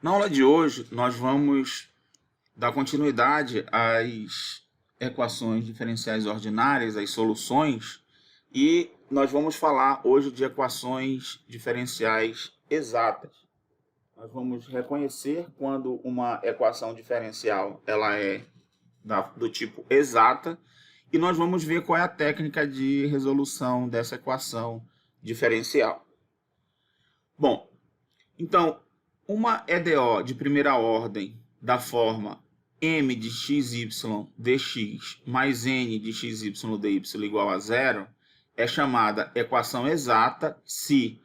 Na aula de hoje, nós vamos dar continuidade às equações diferenciais ordinárias, às soluções, e nós vamos falar hoje de equações diferenciais exatas. Nós vamos reconhecer quando uma equação diferencial ela é do tipo exata, e nós vamos ver qual é a técnica de resolução dessa equação diferencial. Bom, então, uma EDO de primeira ordem da forma m de xy dx mais n de xy dy igual a zero é chamada equação exata se,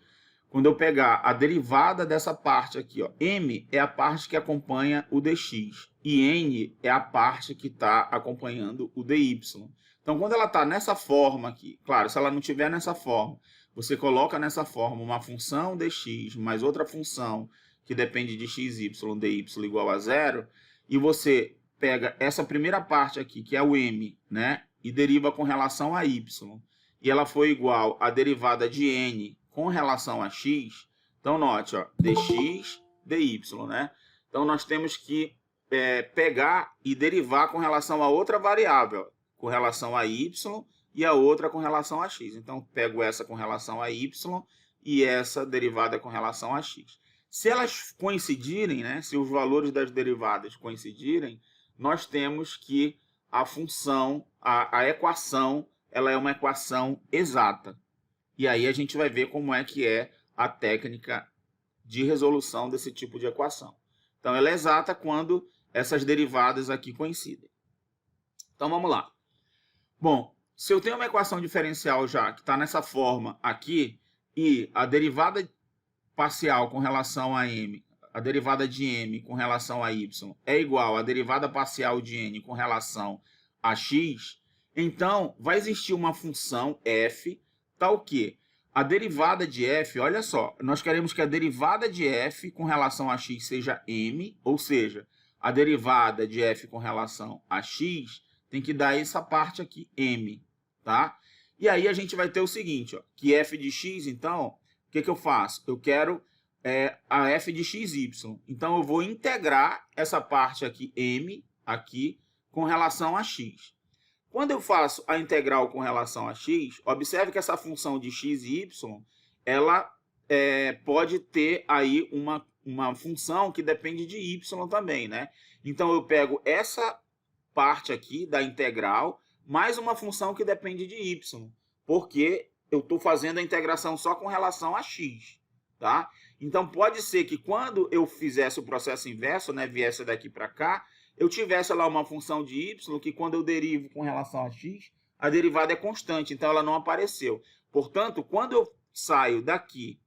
quando eu pegar a derivada dessa parte aqui, ó, m é a parte que acompanha o dx e n é a parte que está acompanhando o dy. Então, quando ela está nessa forma aqui, claro, se ela não estiver nessa forma, você coloca nessa forma uma função dx mais outra função que depende de xy, dy igual a zero, e você pega essa primeira parte aqui, que é o m, né, e deriva com relação a y, e ela foi igual à derivada de n com relação a x, então note, ó, dx, dy, né? Então nós temos que pegar e derivar com relação a outra variável, com relação a y, e a outra com relação a x. Então, pego essa com relação a y e essa derivada com relação a x. Se elas coincidirem, né, se os valores das derivadas coincidirem, nós temos que a função, a equação, ela é uma equação exata. E aí a gente vai ver como é que é a técnica de resolução desse tipo de equação. Então, ela é exata quando essas derivadas aqui coincidem. Então, vamos lá. Bom, se eu tenho uma equação diferencial já que está nessa forma aqui, e a derivada parcial com relação a m, a derivada de m com relação a y é igual à derivada parcial de n com relação a x, então vai existir uma função f, tal que a derivada de f, olha só, nós queremos que a derivada de f com relação a x seja m, ou seja, a derivada de f com relação a x tem que dar essa parte aqui, m, tá? E aí a gente vai ter o seguinte, ó, que f de x, então, o que eu faço? Eu quero a f de xy. Então, eu vou integrar essa parte aqui, m, aqui, com relação a x. Quando eu faço a integral com relação a x, observe que essa função de x e y, ela pode ter aí uma função que depende de y também, né? Então, eu pego essa parte aqui da integral, mais uma função que depende de y, porque eu estou fazendo a integração só com relação a x, tá? Então, pode ser que quando eu fizesse o processo inverso, né, viesse daqui para cá, eu tivesse lá uma função de y, que quando eu derivo com relação a x, a derivada é constante, então ela não apareceu. Portanto, quando eu saio daqui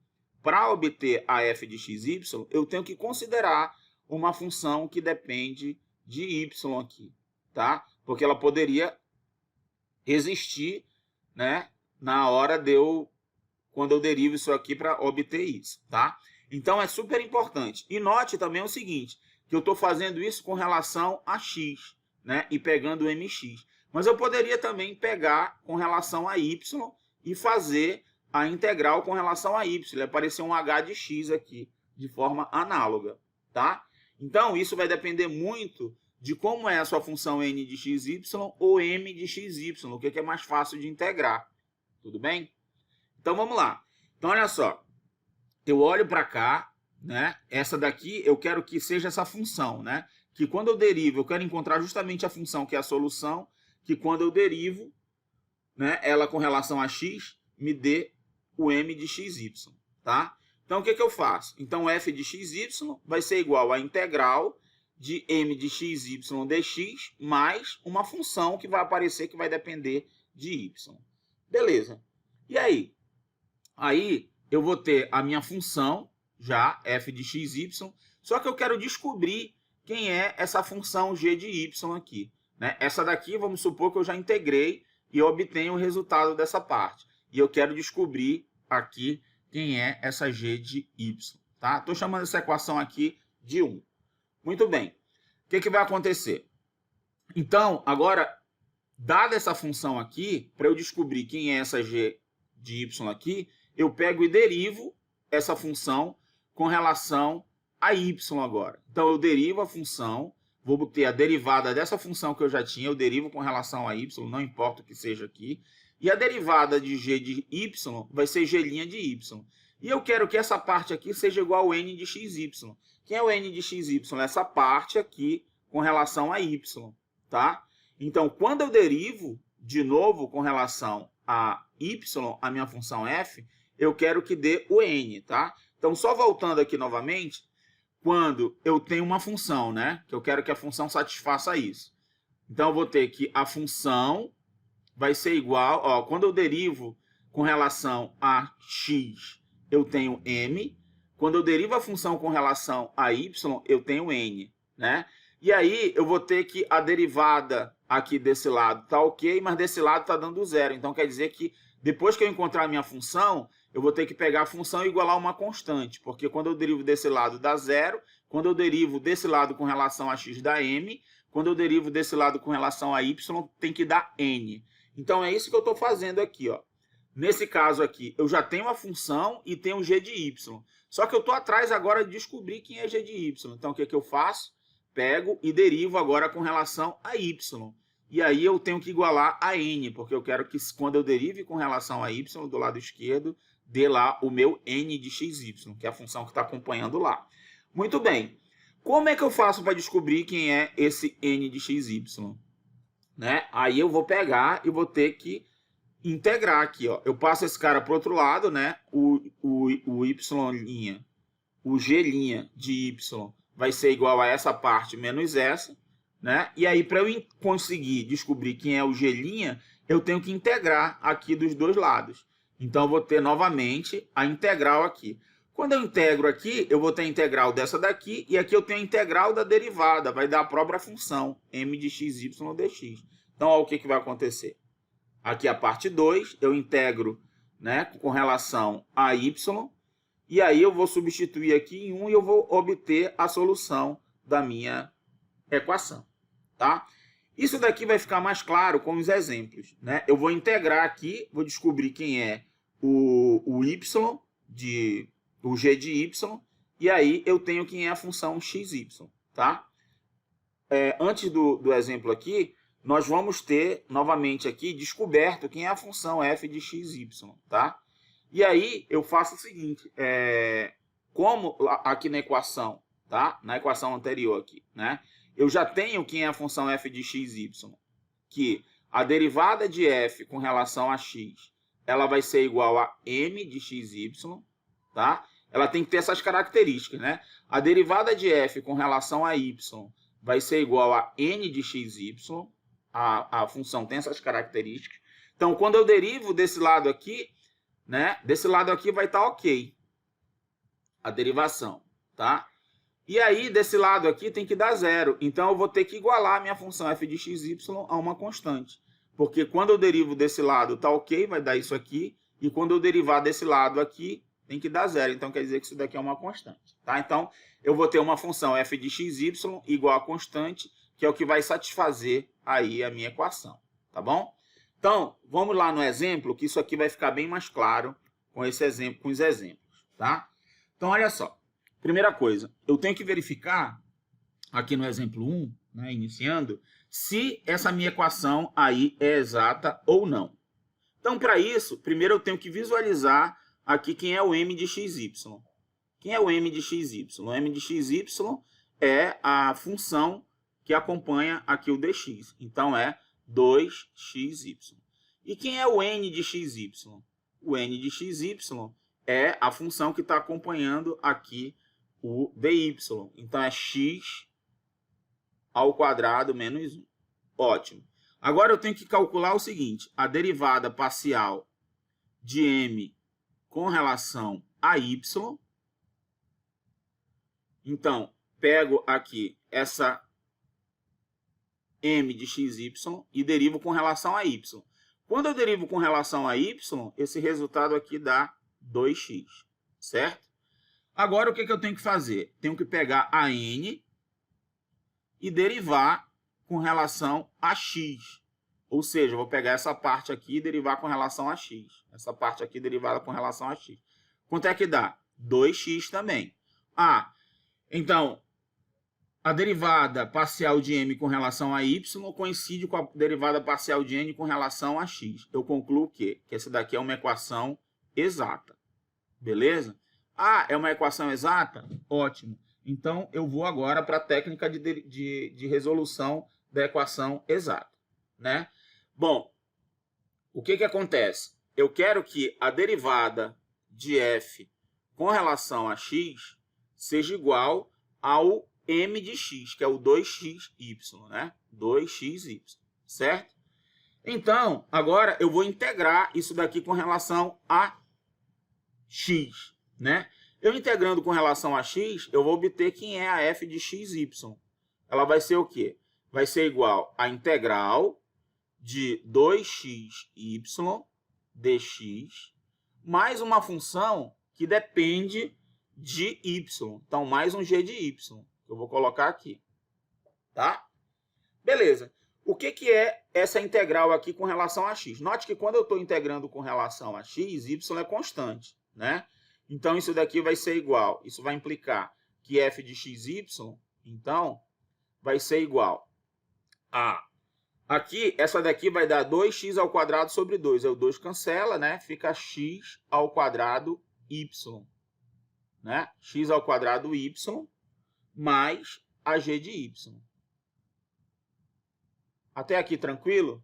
para obter a f de xy, eu tenho que considerar uma função que depende de y aqui, tá? Porque ela poderia existir, né, na hora quando eu derivo isso aqui para obter isso, tá? Então é super importante. E note também o seguinte, que eu estou fazendo isso com relação a x, né, e pegando o mx. Mas eu poderia também pegar com relação a y e fazer a integral com relação a y. Ele apareceu um h de x aqui, de forma análoga, tá? Então isso vai depender muito de como é a sua função n de xy ou m de xy, o que é mais fácil de integrar. Tudo bem? Então, vamos lá. Então, olha só. Eu olho para cá, né? Essa daqui, eu quero que seja essa função, né? Que quando eu derivo, eu quero encontrar justamente a função que é a solução, que quando eu derivo, né, ela com relação a x, me dê o m de xy, tá? Então, o que eu faço? Então, f de xy vai ser igual à integral de m de xy dx mais uma função que vai aparecer que vai depender de y. Beleza. E aí? Aí eu vou ter a minha função, já, f de xy, só que eu quero descobrir quem é essa função g de y aqui, né? Essa daqui, vamos supor que eu já integrei e eu obtenho o resultado dessa parte. E eu quero descobrir aqui quem é essa g de y, tá? Estou chamando essa equação aqui de 1. Muito bem. O que vai acontecer? Então, agora, dada essa função aqui, para eu descobrir quem é essa g de y aqui, eu pego e derivo essa função com relação a y agora. Então, eu derivo a função, vou ter a derivada dessa função que eu já tinha, eu derivo com relação a y, não importa o que seja aqui. E a derivada de g de y vai ser g' de y. E eu quero que essa parte aqui seja igual ao n de xy. Quem é o n de xy? Essa parte aqui com relação a y, tá? Então, quando eu derivo, de novo, com relação a y, a minha função f, eu quero que dê o n, tá? Então, só voltando aqui novamente, quando eu tenho uma função, né? Que eu quero que a função satisfaça isso. Então, eu vou ter que a função vai ser igual, ó, quando eu derivo com relação a x, eu tenho m. Quando eu derivo a função com relação a y, eu tenho n, né? E aí, eu vou ter que a derivada aqui desse lado tá ok, mas desse lado tá dando zero. Então, quer dizer que depois que eu encontrar a minha função, eu vou ter que pegar a função e igualar uma constante, porque quando eu derivo desse lado dá zero, quando eu derivo desse lado com relação a x dá m, quando eu derivo desse lado com relação a y, tem que dar n. Então, é isso que eu estou fazendo aqui, ó. Nesse caso aqui, eu já tenho a função e tenho g de y. Só que eu estou atrás agora de descobrir quem é g de y. Então, o que eu faço? Pego e derivo agora com relação a y. E aí eu tenho que igualar a n, porque eu quero que quando eu derive com relação a y do lado esquerdo, dê lá o meu n de xy, que é a função que está acompanhando lá. Muito bem. Como é que eu faço para descobrir quem é esse n de xy? Né? Aí eu vou pegar e vou ter que integrar aqui, ó. Eu passo esse cara para o outro lado, né? O y', o g' de y vai ser igual a essa parte menos essa, né? E aí, para eu conseguir descobrir quem é o g', eu tenho que integrar aqui dos dois lados. Então, eu vou ter novamente a integral aqui. Quando eu integro aqui, eu vou ter a integral dessa daqui, e aqui eu tenho a integral da derivada, vai dar a própria função, m de xy dx. Então, olha o que vai acontecer. Aqui a parte 2, eu integro, né, com relação a y, e aí eu vou substituir aqui em 1 e eu vou obter a solução da minha equação, tá? Isso daqui vai ficar mais claro com os exemplos, né? Eu vou integrar aqui, vou descobrir quem é o y, o g de y, e aí eu tenho quem é a função xy, tá? Antes do exemplo aqui, nós vamos ter novamente aqui descoberto quem é a função f de xy, tá? E aí eu faço o seguinte, como aqui na equação, tá? Na equação anterior aqui, né? Eu já tenho quem é a função f de xy, que a derivada de f com relação a x, ela vai ser igual a m de xy, tá? Ela tem que ter essas características, né? A derivada de f com relação a y vai ser igual a n de xy, a função tem essas características. Então, quando eu derivo desse lado aqui, né? Desse lado aqui vai estar ok a derivação, tá? E aí, desse lado aqui tem que dar zero. Então, eu vou ter que igualar a minha função f de xy a uma constante. Porque quando eu derivo desse lado tá ok, vai dar isso aqui. E quando eu derivar desse lado aqui, tem que dar zero. Então, quer dizer que isso daqui é uma constante, tá? Então, eu vou ter uma função f de xy igual a constante, que é o que vai satisfazer aí a minha equação, tá bom? Então, vamos lá no exemplo, que isso aqui vai ficar bem mais claro com esse exemplo, com os exemplos, tá? Então, olha só. Primeira coisa, eu tenho que verificar, aqui no exemplo 1, né, iniciando, se essa minha equação aí é exata ou não. Então, para isso, primeiro eu tenho que visualizar aqui quem é o m de xy. Quem é o m de xy? O m de xy é a função que acompanha aqui o dx. Então, é 2xy. E quem é o n de xy? O n de xy é a função que está acompanhando aqui o dy. Então, é x ao quadrado menos 1. Ótimo. Agora, eu tenho que calcular o seguinte. A derivada parcial de m com relação a y. Então, pego aqui essa m de xy e derivo com relação a y. Quando eu derivo com relação a y, esse resultado aqui dá 2x, certo? Agora, o que eu tenho que fazer? Tenho que pegar a n e derivar com relação a x. Ou seja, eu vou pegar essa parte aqui e derivar com relação a x. Essa parte aqui derivada com relação a x. Quanto é que dá? 2x também. Então, a derivada parcial de m com relação a y coincide com a derivada parcial de n com relação a x. Eu concluo o quê? Que essa daqui é uma equação exata. Beleza? Ah, é uma equação exata? Ótimo. Então, eu vou agora para a técnica de resolução da equação exata, né? Bom, o que acontece? Eu quero que a derivada de f com relação a x seja igual ao m de x, que é o 2xy, né? 2xy, certo? Então, agora eu vou integrar isso daqui com relação a x, né? Eu integrando com relação a x, eu vou obter quem é a f de xy. Ela vai ser o quê? Vai ser igual a integral de 2xy dx mais uma função que depende de y. Então, mais um g de y. Eu vou colocar aqui. Tá? Beleza. O que é essa integral aqui com relação a x? Note que quando eu estou integrando com relação a x, y é constante, né? Então, isso daqui vai ser igual. Isso vai implicar que f de xy, então, vai ser igual a... Aqui, essa daqui vai dar 2x ao quadrado sobre 2. Aí o 2 cancela, né? Fica x ao quadrado y. Né? X ao quadrado y mais a g de y. Até aqui tranquilo?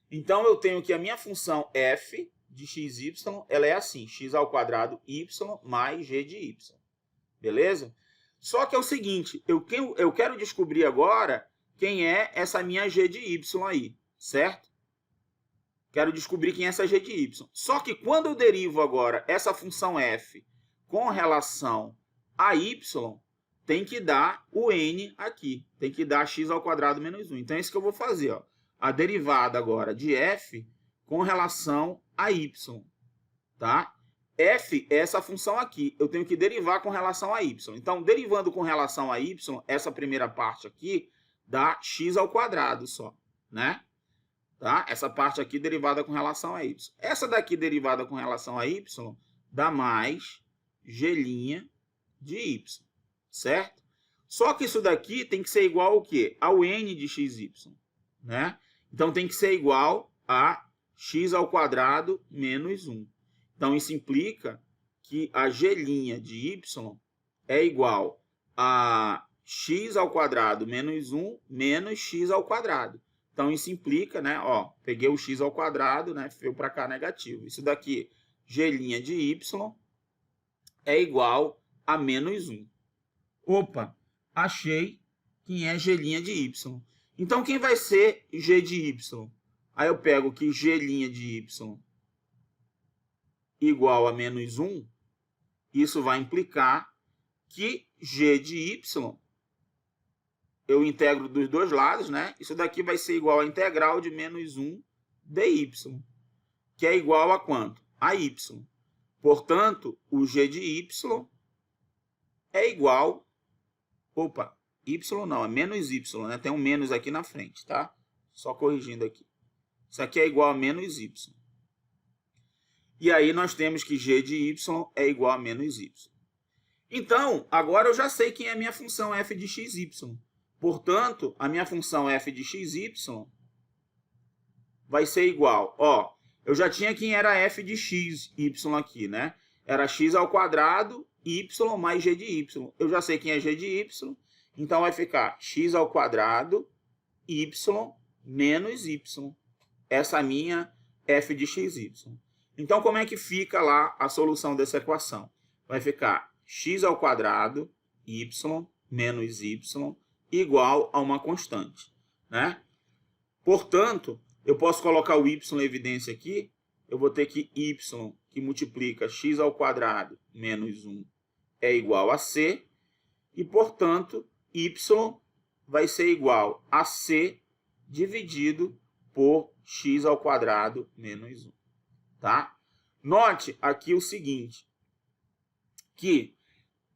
Então, eu tenho que a minha função f de xy, ela é assim, x ao quadrado y mais g de y. Beleza? Só que é o seguinte, eu quero descobrir agora quem é essa minha g de y aí, certo? Quero descobrir quem é essa g de y. Só que quando eu derivo agora essa função f com relação a y, tem que dar o n aqui. Tem que dar x ao quadrado menos 1. Então, é isso que eu vou fazer. Ó. A derivada agora de f com relação a y. Tá? F é essa função aqui. Eu tenho que derivar com relação a y. Então, derivando com relação a y, essa primeira parte aqui dá x ao quadrado só. Né? Tá? Essa parte aqui derivada com relação a y. Essa daqui derivada com relação a y dá mais g' de y. Certo? Só que isso daqui tem que ser igual ao quê? Ao n de xy. Né? Então, tem que ser igual a x ao quadrado menos 1. Então, isso implica que a g' de y é igual a x ao quadrado menos 1 menos x ao quadrado. Então, isso implica, né? Ó, peguei o x ao quadrado, né? Veio para cá negativo. Isso daqui, g' de y, é igual a menos 1. Opa, achei quem é g' de y. Então, quem vai ser g de y? Aí eu pego que g' de y igual a menos 1, isso vai implicar que g de y, eu integro dos dois lados, né? Isso daqui vai ser igual a integral de menos 1 dy, que é igual a quanto? A y. Portanto, o g de y é igual... Opa, y não, é menos y, né? Tem um menos aqui na frente, tá? Só corrigindo aqui. Isso aqui é igual a menos y. E aí nós temos que g de y é igual a menos y. Então, agora eu já sei quem é a minha função f de xy. Portanto, a minha função f de xy vai ser igual. Ó, eu já tinha quem era f de xy aqui, né? Era x ao quadrado y mais g de y. Eu já sei quem é g de y, então vai ficar x ao quadrado y menos y. Essa é a minha f de xy. Então, como é que fica lá a solução dessa equação? Vai ficar x ao quadrado y menos y igual a uma constante, né? Portanto, eu posso colocar o y em evidência aqui. Eu vou ter que y, que multiplica x ao quadrado menos 1, é igual a c. E, portanto, y vai ser igual a c dividido por x ao quadrado menos 1. Tá? Note aqui o seguinte, que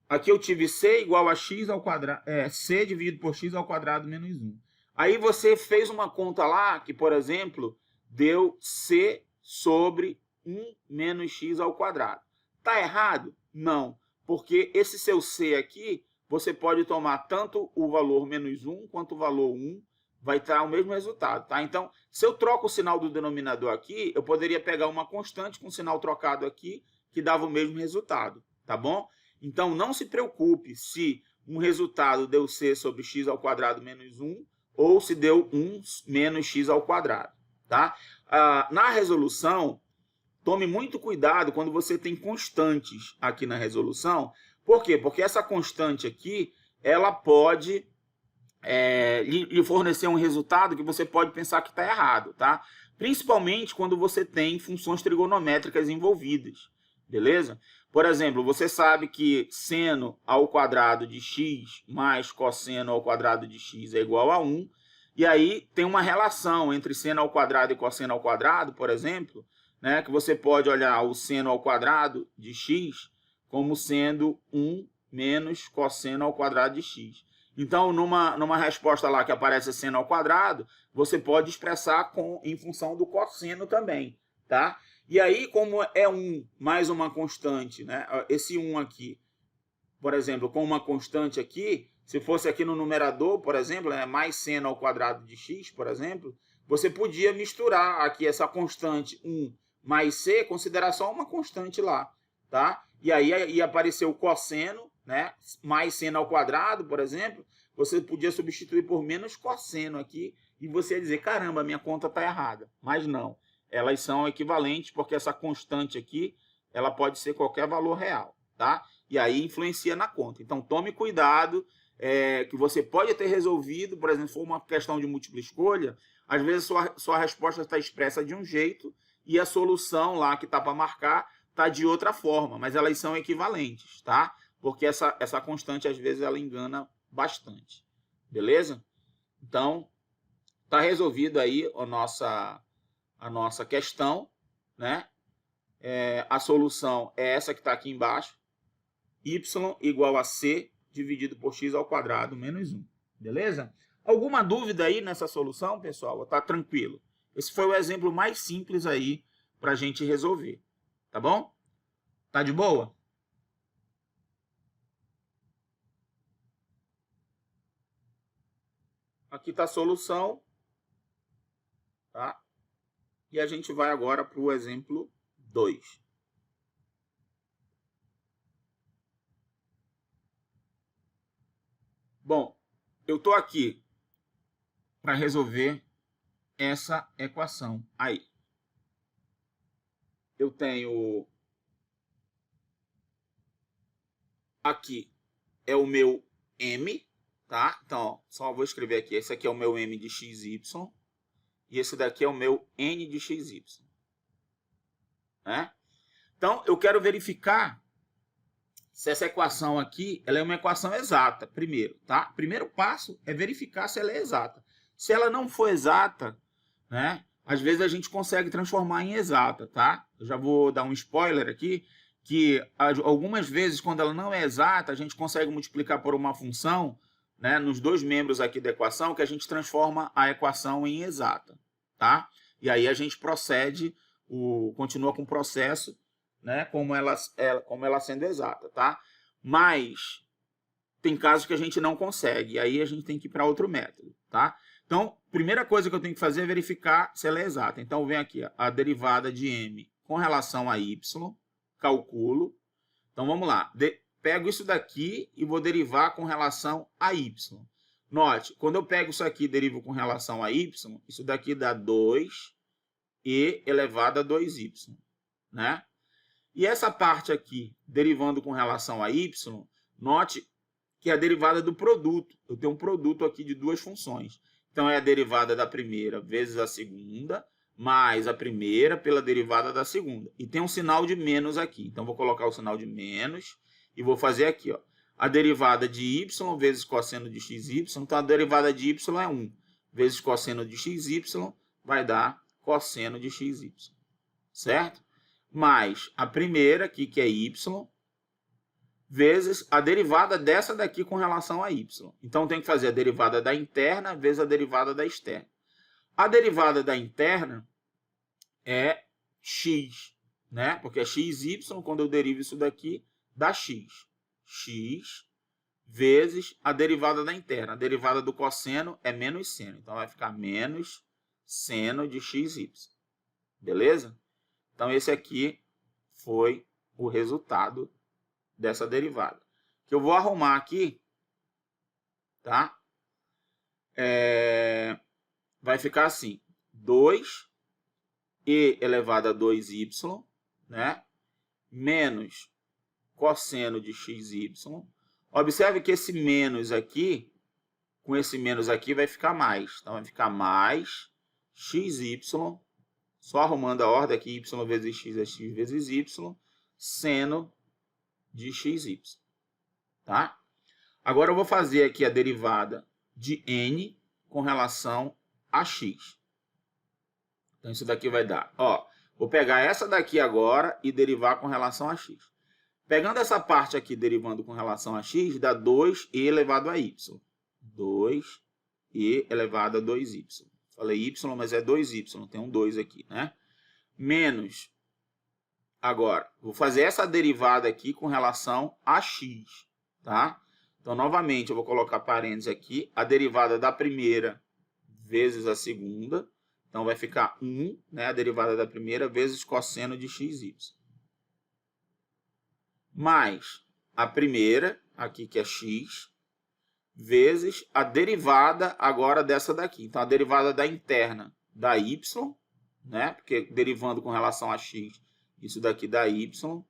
aqui eu tive c igual a x ao quadrado, c dividido por x ao quadrado menos 1. Aí você fez uma conta lá que, por exemplo, deu c sobre 1 menos x ao quadrado. Tá errado? Não, porque esse seu c aqui você pode tomar tanto o valor menos 1 quanto o valor 1, vai estar o mesmo resultado, tá? Então, se eu troco o sinal do denominador aqui, eu poderia pegar uma constante com o sinal trocado aqui, que dava o mesmo resultado, tá bom? Então, não se preocupe se um resultado deu c sobre x ao quadrado menos 1 ou se deu 1 menos x ao quadrado, tá? Na resolução, tome muito cuidado quando você tem constantes aqui na resolução. Por quê? Porque essa constante aqui, ela pode lhe fornecer um resultado que você pode pensar que está errado, tá? Principalmente quando você tem funções trigonométricas envolvidas, beleza? Por exemplo, você sabe que seno ao quadrado de x mais cosseno ao quadrado de x é igual a 1, e aí tem uma relação entre seno ao quadrado e cosseno ao quadrado, por exemplo, né, que você pode olhar o seno ao quadrado de x como sendo 1 menos cosseno ao quadrado de x. Então, numa resposta lá que aparece seno ao quadrado, você pode expressar em função do cosseno também, tá? E aí, como é 1 mais uma constante, né? Esse 1 aqui, por exemplo, com uma constante aqui, se fosse aqui no numerador, por exemplo, né, mais seno ao quadrado de x, por exemplo, você podia misturar aqui essa constante 1 mais c, considerar só uma constante lá, tá? E aí ia aparecer o cosseno, né, mais seno ao quadrado, por exemplo, você podia substituir por menos cosseno aqui e você ia dizer, caramba, minha conta está errada. Mas não, elas são equivalentes porque essa constante aqui, ela pode ser qualquer valor real, tá? E aí influencia na conta. Então tome cuidado, que você pode ter resolvido, por exemplo, se for uma questão de múltipla escolha, às vezes sua resposta está expressa de um jeito e a solução lá que está para marcar está de outra forma, mas elas são equivalentes, tá? Porque essa constante, às vezes, ela engana bastante. Beleza? Então, está resolvido aí a nossa questão, né? A solução é essa que está aqui embaixo. Y igual a C dividido por x ao quadrado menos 1. Beleza? Alguma dúvida aí nessa solução, pessoal? Tá tranquilo? Esse foi o exemplo mais simples aí para a gente resolver. Tá bom? Tá de boa? Aqui está a solução, tá? E a gente vai agora para o exemplo 2. Bom, eu estou aqui para resolver essa equação aí. Eu tenho aqui é o meu m, tá? Então, ó, só vou escrever aqui. Esse aqui é o meu m de xy e esse daqui é o meu n de xy, né? Então, eu quero verificar se essa equação aqui ela é uma equação exata, primeiro, tá? Primeiro passo é verificar se ela é exata. Se ela não for exata, né? Às vezes a gente consegue transformar em exata, tá? Eu já vou dar um spoiler aqui, que algumas vezes, quando ela não é exata, a gente consegue multiplicar por uma função, né, nos dois membros aqui da equação, que a gente transforma a equação em exata, tá? E aí a gente procede, continua com o processo, né, como ela sendo exata, tá? Mas tem casos que a gente não consegue, e aí a gente tem que ir para outro método, tá? Então, primeira coisa que eu tenho que fazer é verificar se ela é exata. Então, vem aqui a derivada de m com relação a y, calculo. Então, vamos lá. Pego isso daqui e vou derivar com relação a y. Note, quando eu pego isso aqui e derivo com relação a y, isso daqui dá 2e elevado a 2y, né? E essa parte aqui, derivando com relação a y, note que é a derivada do produto. Eu tenho um produto aqui de duas funções. Então, é a derivada da primeira vezes a segunda, mais a primeira pela derivada da segunda. E tem um sinal de menos aqui. Então, vou colocar o sinal de menos e vou fazer aqui, ó, a derivada de y vezes cosseno de xy. Então, a derivada de y é 1 vezes cosseno de xy vai dar cosseno de xy. Certo? Mais a primeira aqui, que é y, vezes a derivada dessa daqui com relação a y. Então, tem que fazer a derivada da interna vezes a derivada da externa. A derivada da interna é x, né? Porque é xy, quando eu derivo isso daqui, dá x. X vezes a derivada da interna. A derivada do cosseno é menos seno. Então, vai ficar menos seno de xy. Beleza? Então, esse aqui foi o resultado dessa derivada. Que eu vou arrumar aqui, tá? Vai ficar assim, 2e elevado a 2y, né? Menos cosseno de xy. Observe que esse menos aqui, com esse menos aqui, vai ficar mais. Então, vai ficar mais xy, só arrumando a ordem aqui, y vezes x é x vezes y, seno de xy. Tá? Agora, eu vou fazer aqui a derivada de n com relação a x. Então, isso daqui vai dar, ó, vou pegar essa daqui agora e derivar com relação a x. Pegando essa parte aqui, derivando com relação a x, dá 2e elevado a y. 2e elevado a 2y. Falei y, mas é 2y, tem um 2 aqui, né? Menos, agora, vou fazer essa derivada aqui com relação a x, tá? Então, novamente, eu vou colocar parênteses aqui, a derivada da primeira vezes a segunda. Então, vai ficar 1, né, a derivada da primeira, vezes cosseno de xy. Mais a primeira, aqui que é x, vezes a derivada agora dessa daqui. Então, a derivada da interna da y, né, porque derivando com relação a x, isso daqui dá y,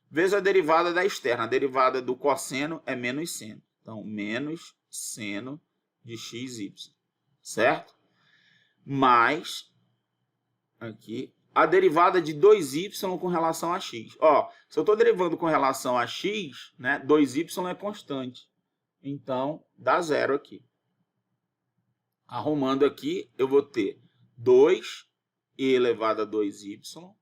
vezes a derivada da externa. A derivada do cosseno é menos seno. Então, menos seno de xy, certo? Mais, aqui, a derivada de 2y com relação a x. Ó, se eu estou derivando com relação a x, né, 2y é constante. Então, dá zero aqui. Arrumando aqui, eu vou ter 2e elevado a 2y.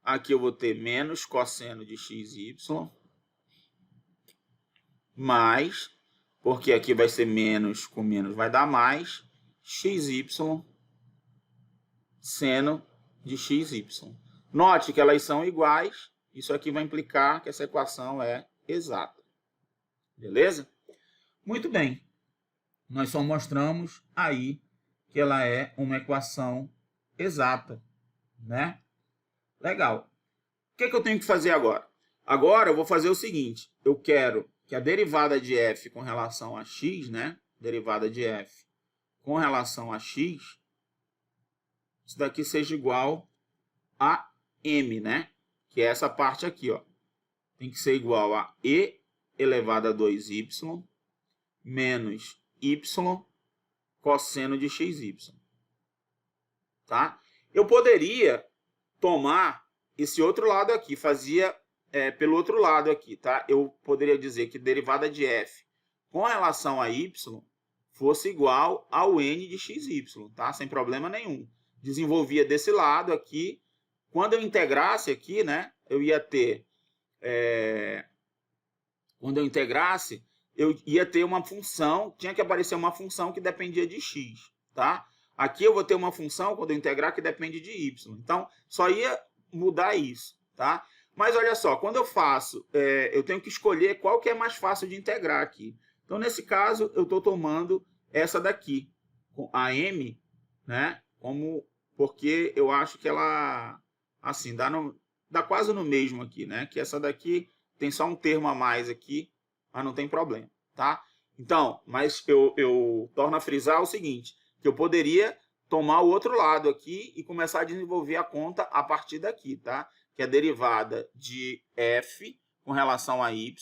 Aqui eu vou ter menos cosseno de xy. Mais, porque aqui vai ser menos com menos, vai dar mais, xy seno de xy. Note que elas são iguais. Isso aqui vai implicar que essa equação é exata. Beleza? Muito bem. Nós só mostramos aí que ela é uma equação exata, né? Legal. O que eu tenho que fazer agora? Agora eu vou fazer o seguinte. Eu quero que a derivada de f com relação a x, né? Derivada de f com relação a x, isso daqui seja igual a m, né? Que é essa parte aqui, ó. Tem que ser igual a e elevado a 2y menos y cosseno de xy. Tá? Eu poderia tomar esse outro lado aqui, fazia pelo outro lado aqui, tá? Eu poderia dizer que derivada de f com relação a y fosse igual ao n de xy, tá? Sem problema nenhum. Desenvolvia desse lado aqui. Quando eu integrasse aqui, né, eu ia ter... quando eu integrasse, eu ia ter uma função, tinha que aparecer uma função que dependia de x, tá? Aqui eu vou ter uma função, quando eu integrar, que depende de y. Então, só ia mudar isso, tá? Mas olha só, quando eu faço, eu tenho que escolher qual que é mais fácil de integrar aqui. Então, nesse caso, eu estou tomando essa daqui, a m, né? Porque eu acho que ela, assim, dá quase no mesmo aqui, né? Que essa daqui tem só um termo a mais aqui, mas não tem problema, tá? Então, mas eu torno a frisar o seguinte, que eu poderia tomar o outro lado aqui e começar a desenvolver a conta a partir daqui, tá? Que a derivada de f com relação a y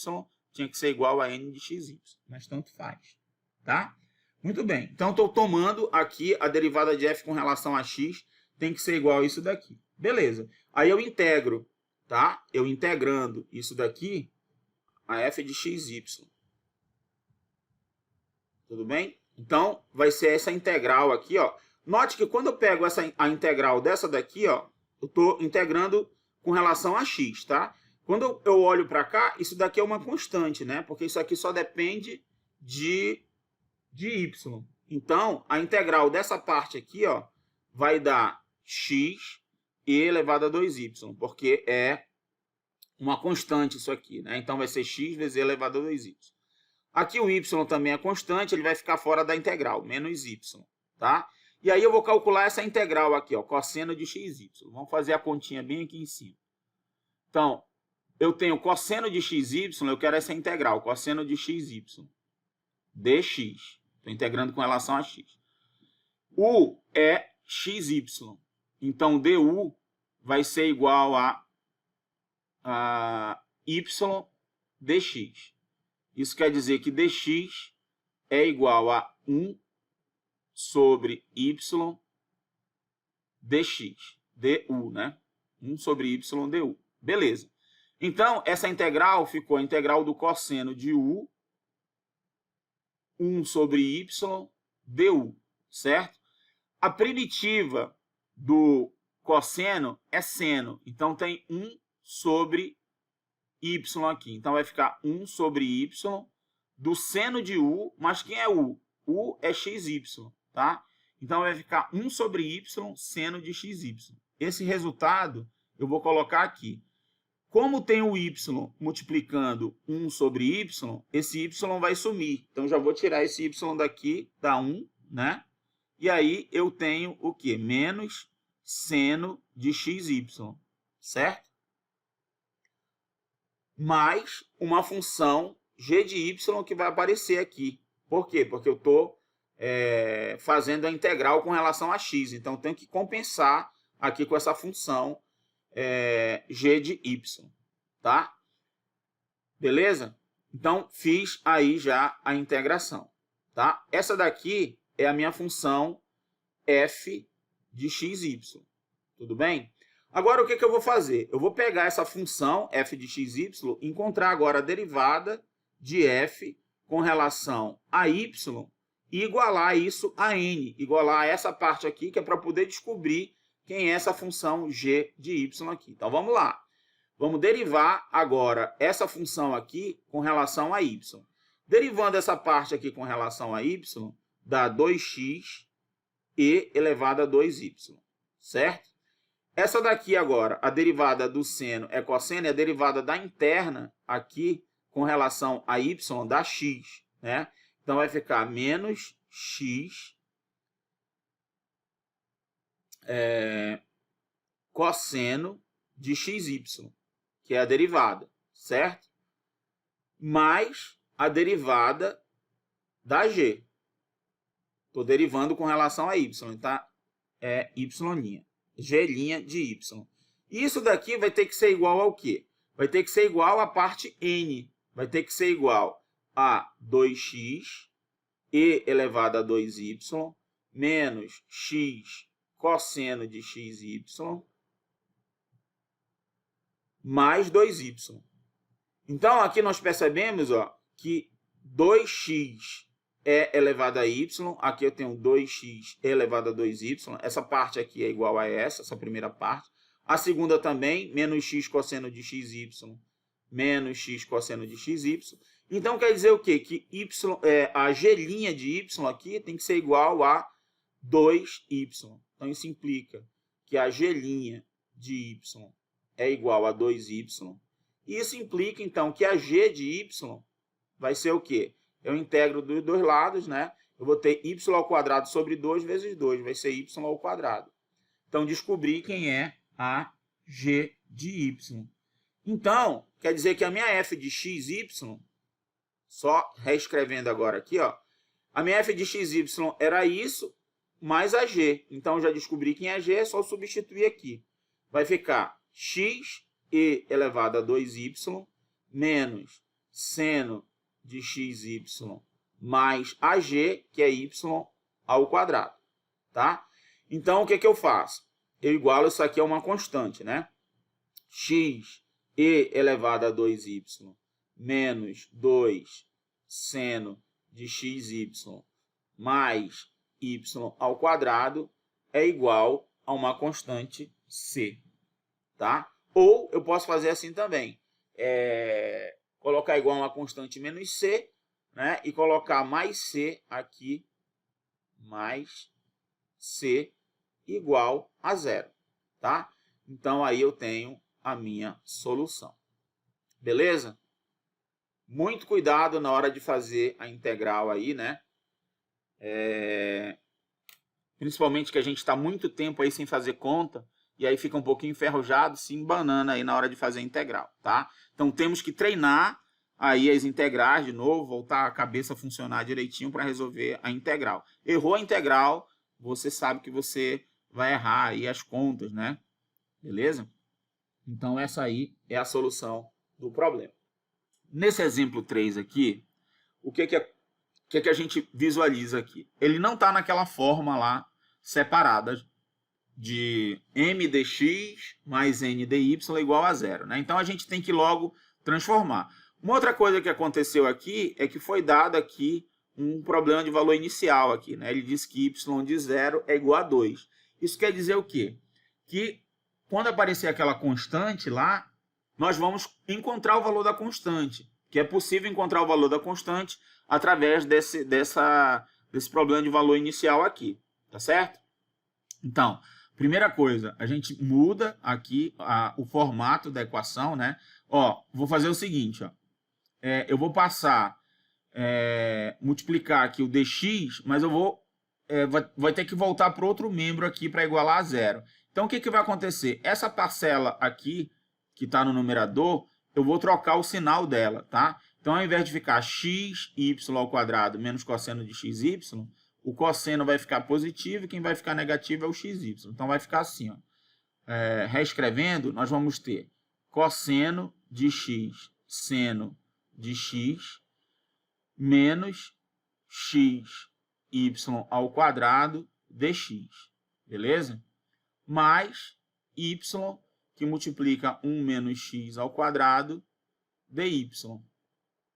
tinha que ser igual a n de xy, mas tanto faz, tá? Muito bem, então estou tomando aqui a derivada de f com relação a x, tem que ser igual a isso daqui. Beleza, aí eu integro, tá? Eu integrando isso daqui, a f de xy. Tudo bem? Então, vai ser essa integral aqui, ó. Note que quando eu pego a integral dessa daqui, ó, eu estou integrando com relação a x, tá? Quando eu olho para cá, isso daqui é uma constante, né? Porque isso aqui só depende de y. Então, a integral dessa parte aqui, ó, vai dar x e elevado a 2y, porque é uma constante isso aqui, né? Então, vai ser x vezes e elevado a 2y. Aqui o y também é constante, ele vai ficar fora da integral, menos y, tá? E aí eu vou calcular essa integral aqui, ó, cosseno de xy. Vamos fazer a continha bem aqui em cima. Então, eu tenho cosseno de xy, eu quero essa integral, cosseno de xy, dx. Estou integrando com relação a x. U é xy. Então, du vai ser igual a y dx. Isso quer dizer que dx é igual a 1 sobre y dx. du, né? 1 sobre y du. Beleza. Então, essa integral ficou a integral do cosseno de u, 1 sobre y du, certo? A primitiva do cosseno é seno, então tem 1 sobre y aqui. Então vai ficar 1 sobre y do seno de u, mas quem é u? U é xy, tá? Então vai ficar 1 sobre y seno de xy. Esse resultado eu vou colocar aqui. Como tem o y multiplicando 1 sobre y, esse y vai sumir. Então já vou tirar esse y daqui, dá 1, né? E aí eu tenho o quê? Menos seno de xy, certo? Mais uma função g de y que vai aparecer aqui. Por quê? Porque eu estou fazendo a integral com relação a x. Então, eu tenho que compensar aqui com essa função g de y. Tá? Beleza? Então, fiz aí já a integração. Tá? Essa daqui é a minha função f de xy. Tudo bem? Agora, o que eu vou fazer? Eu vou pegar essa função f de xy, encontrar agora a derivada de f com relação a y e igualar isso a n. Igualar essa parte aqui, que é para poder descobrir quem é essa função g de y aqui. Então, vamos lá. Vamos derivar agora essa função aqui com relação a y. Derivando essa parte aqui com relação a y, dá 2x e elevado a 2y, certo? Essa daqui agora, a derivada do seno é cosseno, e a derivada da interna aqui com relação a y dá x, né? Então vai ficar menos x cosseno de xy, que é a derivada, certo? Mais a derivada da g. Estou derivando com relação a y, tá? É y', g' de y. Isso daqui vai ter que ser igual ao quê? Vai ter que ser igual à parte n. Vai ter que ser igual a 2x e elevado a 2y menos x cosseno de xy mais 2y. Então, aqui nós percebemos que 2x é elevado a y. Aqui eu tenho 2x elevado a 2y. Essa parte aqui é igual a essa primeira parte. A segunda também, menos x cosseno de xy menos x cosseno de xy. Então, quer dizer o quê? Que a g' de y aqui tem que ser igual a 2y. Então, isso implica que a g' de y é igual a 2y. E isso implica, então, que a g de y vai ser o quê? Eu integro dos dois lados, né? Eu vou ter y ao quadrado sobre 2 vezes 2. Vai ser y ao quadrado. Então, descobri quem é a g de y. Então, quer dizer que a minha f de xy, só reescrevendo agora aqui, a minha f de xy era isso, mais a g. Então, eu já descobri quem é a g, é só substituir aqui. Vai ficar x e elevado a 2y menos seno de xy mais ag, que é y ao quadrado. Tá? Então, o que eu faço? Eu igualo isso aqui a uma constante, né? X e elevado a 2y menos 2 seno de xy mais y ao quadrado é igual a uma constante c. Tá? Ou eu posso fazer assim também. Colocar igual a uma constante menos c, né? E colocar mais c aqui, mais c igual a zero. Tá? Então, aí eu tenho a minha solução. Beleza? Muito cuidado na hora de fazer a integral aí, né? Principalmente que a gente está muito tempo aí sem fazer conta, e aí fica um pouquinho enferrujado, se embanando aí na hora de fazer a integral, tá? Então temos que treinar aí as integrais de novo, voltar a cabeça a funcionar direitinho para resolver a integral. Errou a integral, você sabe que você vai errar aí as contas, né? Beleza? Então essa aí é a solução do problema. Nesse exemplo 3 aqui, o que a gente visualiza aqui? Ele não está naquela forma lá separada de m dx mais n dy igual a zero, né? Então a gente tem que logo transformar. Uma outra coisa que aconteceu aqui é que foi dado aqui um problema de valor inicial aqui, né? Ele diz que y de 0 é igual a 2. Isso quer dizer o quê? Que quando aparecer aquela constante lá, nós vamos encontrar o valor da constante, que é possível encontrar o valor da constante através desse problema de valor inicial aqui, tá certo? Então, primeira coisa, a gente muda aqui o formato da equação, né? Ó, vou fazer o seguinte, ó. Eu vou passar, multiplicar aqui o dx, mas eu vou, vai ter que voltar para outro membro aqui para igualar a zero. Então, o que vai acontecer? Essa parcela aqui, que está no numerador, eu vou trocar o sinal dela, tá? Então, ao invés de ficar xy ao quadrado menos cosseno de xy, o cosseno vai ficar positivo e quem vai ficar negativo é o xy. Então, vai ficar assim, ó. Reescrevendo, nós vamos ter cosseno de x, seno de x, menos xy ao quadrado dx, beleza? Mais y, que multiplica 1 menos x ao quadrado dy,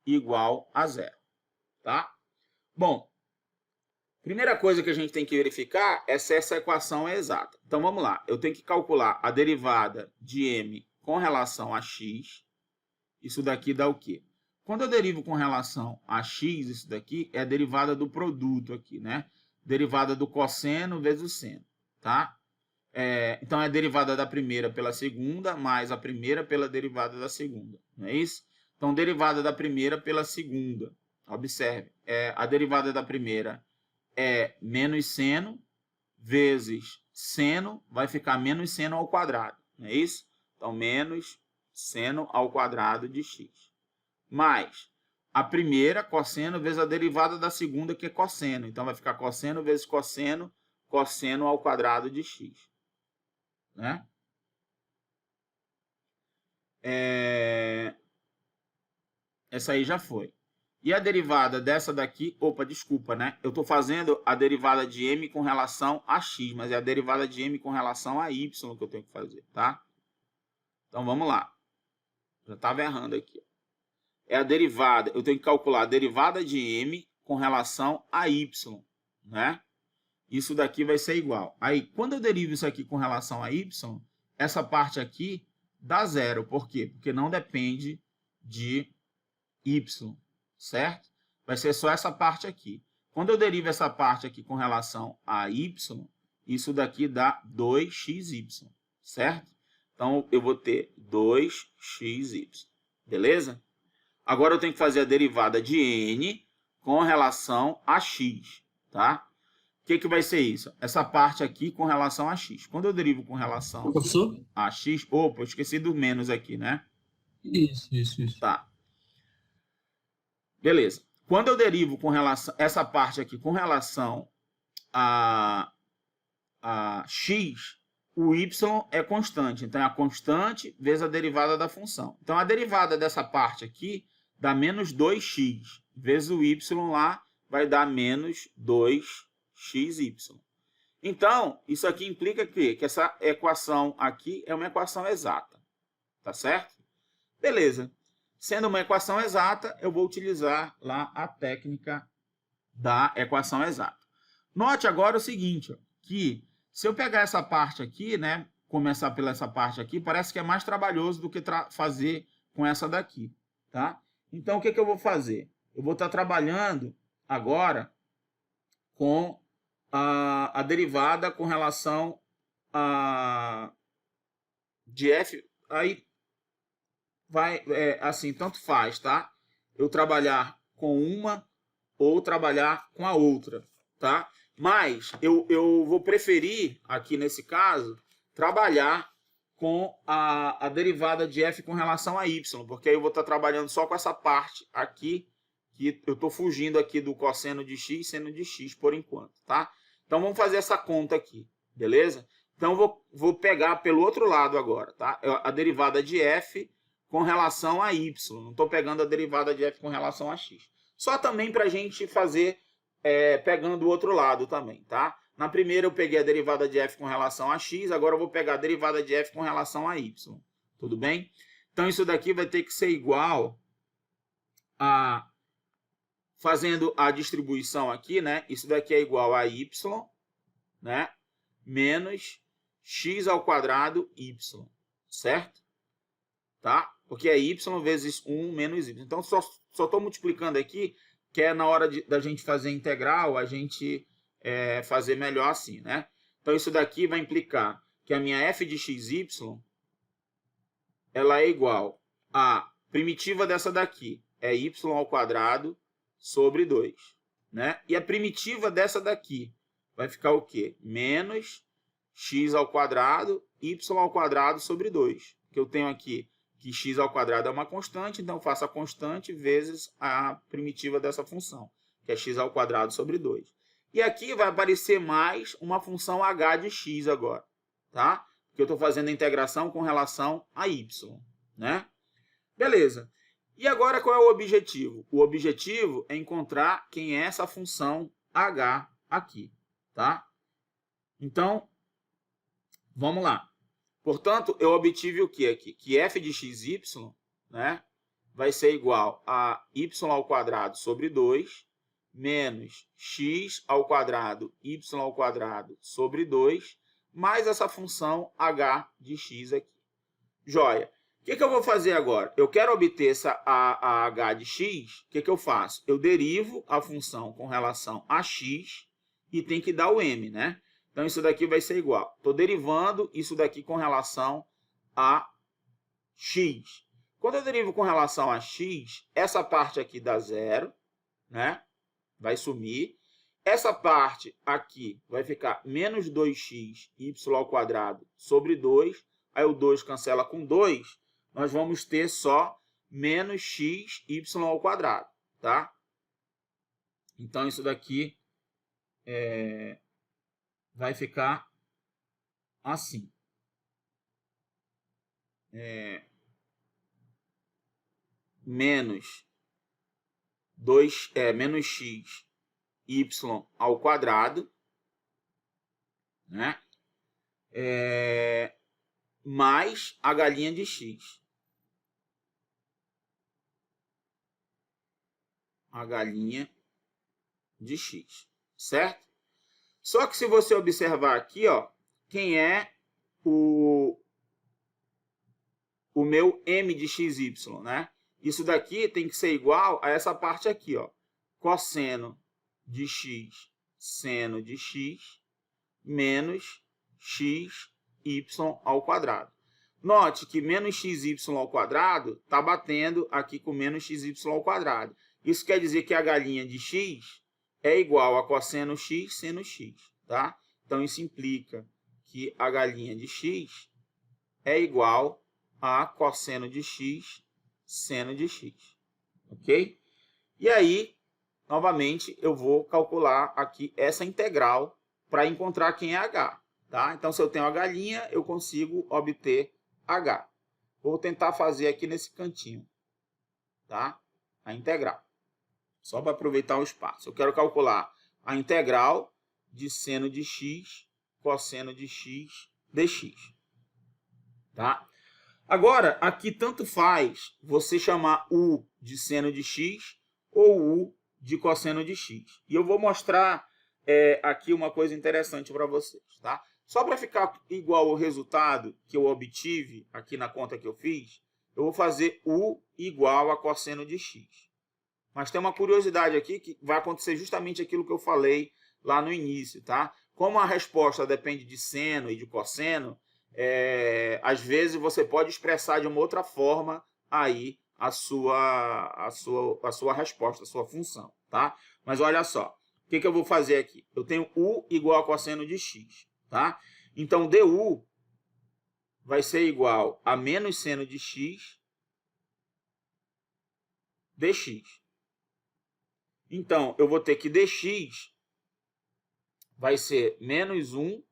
igual a zero, tá? Bom, primeira coisa que a gente tem que verificar é se essa equação é exata. Então, vamos lá. Eu tenho que calcular a derivada de m com relação a x. Isso daqui dá o quê? Quando eu derivo com relação a x, isso daqui é a derivada do produto aqui, né? Derivada do cosseno vezes o seno, tá? Então, é a derivada da primeira pela segunda, mais a primeira pela derivada da segunda, não é isso? Então, derivada da primeira pela segunda. Observe, a derivada da primeira é menos seno, vezes seno, vai ficar menos seno ao quadrado, não é isso? Então, menos seno ao quadrado de x. Mais a primeira, cosseno, vezes a derivada da segunda, que é cosseno. Então, vai ficar cosseno vezes cosseno, cosseno ao quadrado de x. Né? Essa aí já foi. E a derivada dessa daqui, desculpa, né? Eu estou fazendo a derivada de m com relação a x, mas é a derivada de m com relação a y que eu tenho que fazer, tá? Então, vamos lá. Já estava errando aqui. É a derivada, eu tenho que calcular a derivada de m com relação a y, né? Isso daqui vai ser igual. Aí, quando eu derivo isso aqui com relação a y, essa parte aqui dá zero. Por quê? Porque não depende de y, certo? Vai ser só essa parte aqui. Quando eu derivo essa parte aqui com relação a y, isso daqui dá 2xy, certo? Então, eu vou ter 2xy, beleza? Agora eu tenho que fazer a derivada de n com relação a x, tá? O que vai ser isso? Essa parte aqui com relação a x. Quando eu derivo com relação a x... Opa, eu esqueci do menos aqui, né? Isso. Tá. Beleza. Quando eu derivo com relação... Essa parte aqui com relação a x, o y é constante. Então, é a constante vezes a derivada da função. Então, a derivada dessa parte aqui dá menos 2x. Vezes o y lá vai dar menos 2xy. Então, isso aqui implica que essa equação aqui é uma equação exata. Tá certo? Beleza. Sendo uma equação exata, eu vou utilizar lá a técnica da equação exata. Note agora o seguinte, ó, que se eu pegar essa parte aqui, né, começar pela essa parte aqui, parece que é mais trabalhoso do que fazer com essa daqui, tá? Então, o que eu vou fazer? Eu vou estar trabalhando agora com a derivada com relação a de f, aí vai, assim, tanto faz, tá? eu trabalhar com uma ou trabalhar com a outra, tá? Mas eu vou preferir, aqui nesse caso, trabalhar com a derivada de f com relação a y, porque aí eu vou estar trabalhando só com essa parte aqui, que eu estou fugindo aqui do cosseno de x, seno de x por enquanto, tá? Então vamos fazer essa conta aqui, beleza? Então vou pegar pelo outro lado agora, tá? A derivada de f com relação a y, não estou pegando a derivada de f com relação a x. Só também para a gente fazer pegando o outro lado também, tá? Na primeira eu peguei a derivada de f com relação a x, agora eu vou pegar a derivada de f com relação a y. Tudo bem? Então isso daqui vai ter que ser igual a... Fazendo a distribuição aqui, né? Isso daqui é igual a y, né? Menos x ao quadrado y, certo? Tá? Porque é y vezes 1 menos y. Então só estou multiplicando aqui, que é na hora da gente fazer a integral, a gente fazer melhor assim, né? Então isso daqui vai implicar que a minha f de xy, ela é igual a primitiva dessa daqui, é y ao quadrado sobre 2, né? E a primitiva dessa daqui vai ficar o quê? Menos x ao quadrado, y ao quadrado sobre 2. Que eu tenho aqui que x ao quadrado é uma constante, então eu faço a constante vezes a primitiva dessa função, que é x ao quadrado sobre 2. E aqui vai aparecer mais uma função h de x agora, tá? Porque eu estou fazendo a integração com relação a y, né? Beleza. E agora qual é o objetivo? O objetivo é encontrar quem é essa função h aqui, tá? Então, vamos lá. Portanto, eu obtive o que aqui? Que f de xy, né, vai ser igual a y ao quadrado sobre 2 menos x ao quadrado y ao quadrado sobre 2 mais essa função h de x aqui. Joia. O que eu vou fazer agora? Eu quero obter a h de x, o que eu faço? Eu derivo a função com relação a x e tem que dar o m, né? Então, isso daqui vai ser igual. Estou derivando isso daqui com relação a x. Quando eu derivo com relação a x, essa parte aqui dá zero, né? Vai sumir. Essa parte aqui vai ficar menos 2x y ao quadrado sobre 2. Aí o 2 cancela com 2. Nós vamos ter só menos x y ao quadrado, tá? Então, isso daqui vai ficar assim. Menos x y ao quadrado, né? Mais a galinha de x. A galinha de x, certo? Só que se você observar aqui, ó, quem é o meu m de xy, né? Isso daqui tem que ser igual a essa parte aqui, ó. Cosseno de x, seno de x, menos x, y ao quadrado. Note que menos xy ao quadrado está batendo aqui com menos xy ao quadrado. Isso quer dizer que a galinha de x é igual a cosseno x, seno x, tá? Então, isso implica que a galinha de x é igual a cosseno de x, seno de x, ok? E aí, novamente, eu vou calcular aqui essa integral para encontrar quem é h, tá? Então, se eu tenho a galinha, eu consigo obter h. Vou tentar fazer aqui nesse cantinho, tá? A integral. Só para aproveitar o espaço. Eu quero calcular a integral de seno de x, cosseno de x, dx. Tá? Agora, aqui tanto faz você chamar u de seno de x ou u de cosseno de x. E eu vou mostrar aqui uma coisa interessante para vocês. Tá? Só para ficar igual ao resultado que eu obtive aqui na conta que eu fiz, eu vou fazer u igual a cosseno de x. Mas tem uma curiosidade aqui que vai acontecer justamente aquilo que eu falei lá no início, tá? Como a resposta depende de seno e de cosseno, às vezes você pode expressar de uma outra forma aí a sua resposta, a sua função, tá? Mas olha só, o que eu vou fazer aqui? Eu tenho U igual a cosseno de x, tá? Então, du vai ser igual a menos seno de x dx. Então, eu vou ter que dx vai ser menos 1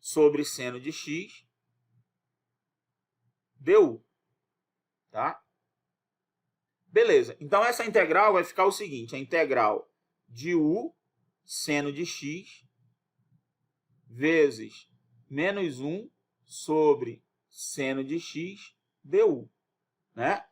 sobre seno de x du, tá? Beleza, então essa integral vai ficar o seguinte, a integral de u seno de x vezes menos 1 sobre seno de x du, né?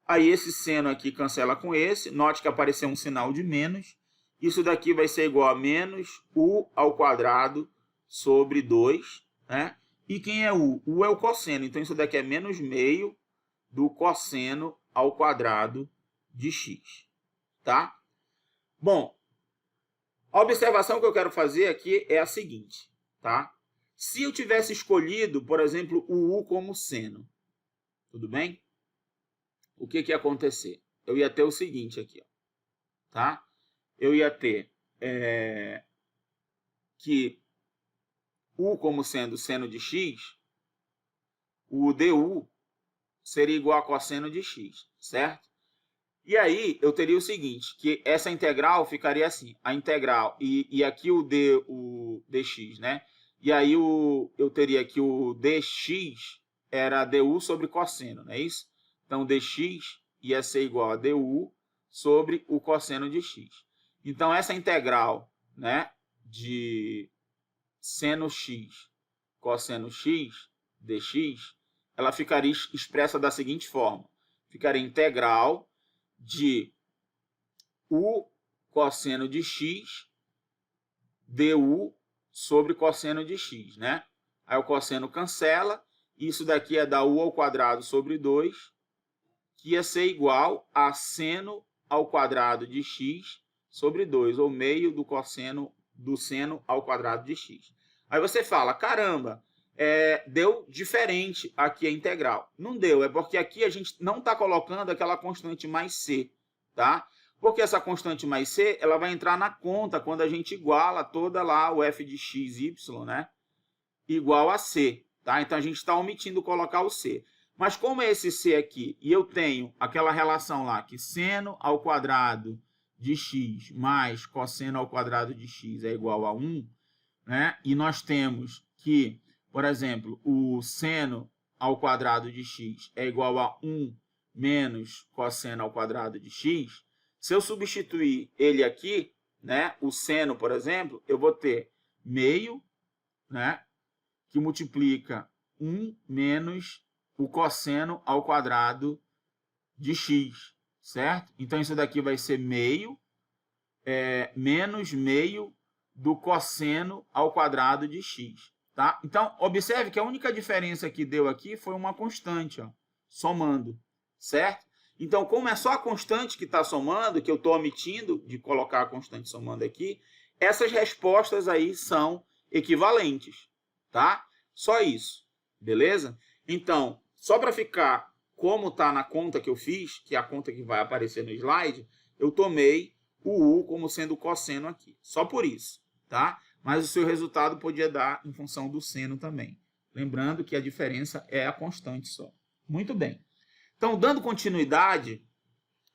Aí esse seno aqui cancela com esse, note que apareceu um sinal de menos, isso daqui vai ser igual a menos u ao quadrado sobre 2, né? E quem é u? U é o cosseno, então isso daqui é menos meio do cosseno ao quadrado de x, tá? Bom, a observação que eu quero fazer aqui é a seguinte, tá? Se eu tivesse escolhido, por exemplo, o u como seno, tudo bem? O que ia acontecer? Eu ia ter o seguinte aqui, ó, tá? Eu ia ter que u como sendo seno de x, o du seria igual a cosseno de x, certo? E aí eu teria o seguinte, que essa integral ficaria assim, a integral, e aqui o dx, né? E aí eu teria que o dx era du sobre cosseno, não é isso? Então dx ia ser igual a du sobre o cosseno de x. Então essa integral, né, de seno x, cosseno x, dx, ela ficaria expressa da seguinte forma. Ficaria integral de u cosseno de x du sobre cosseno de x, né? Aí o cosseno cancela, isso daqui é dar u ao quadrado sobre 2, que ia ser igual a seno ao quadrado de x sobre 2, ou meio do cosseno do seno ao quadrado de x. Aí você fala, caramba, deu diferente aqui a integral. Não deu, é porque aqui a gente não está colocando aquela constante mais c, tá? Porque essa constante mais c, ela vai entrar na conta quando a gente iguala toda lá o f de x, y, né? Igual a c, tá? Então a gente está omitindo colocar o c. Mas como é esse c aqui, e eu tenho aquela relação lá, que seno ao quadrado de x mais cosseno ao quadrado de x é igual a 1, né? E nós temos que, por exemplo, o seno ao quadrado de x é igual a 1 menos cosseno ao quadrado de x. Se eu substituir ele aqui, né, o seno, por exemplo, eu vou ter meio, né, que multiplica 1 menos o cosseno ao quadrado de x, certo? Então isso daqui vai ser meio menos meio do cosseno ao quadrado de x, tá? Então, observe que a única diferença que deu aqui foi uma constante, ó, somando, certo? Então, como é só a constante que está somando, que eu estou omitindo de colocar a constante somando aqui, essas respostas aí são equivalentes, tá? Só isso, beleza? Então, só para ficar como está na conta que eu fiz, que é a conta que vai aparecer no slide, eu tomei o u como sendo cosseno aqui, só por isso, tá? Mas o seu resultado podia dar em função do seno também. Lembrando que a diferença é a constante só. Muito bem. Então, dando continuidade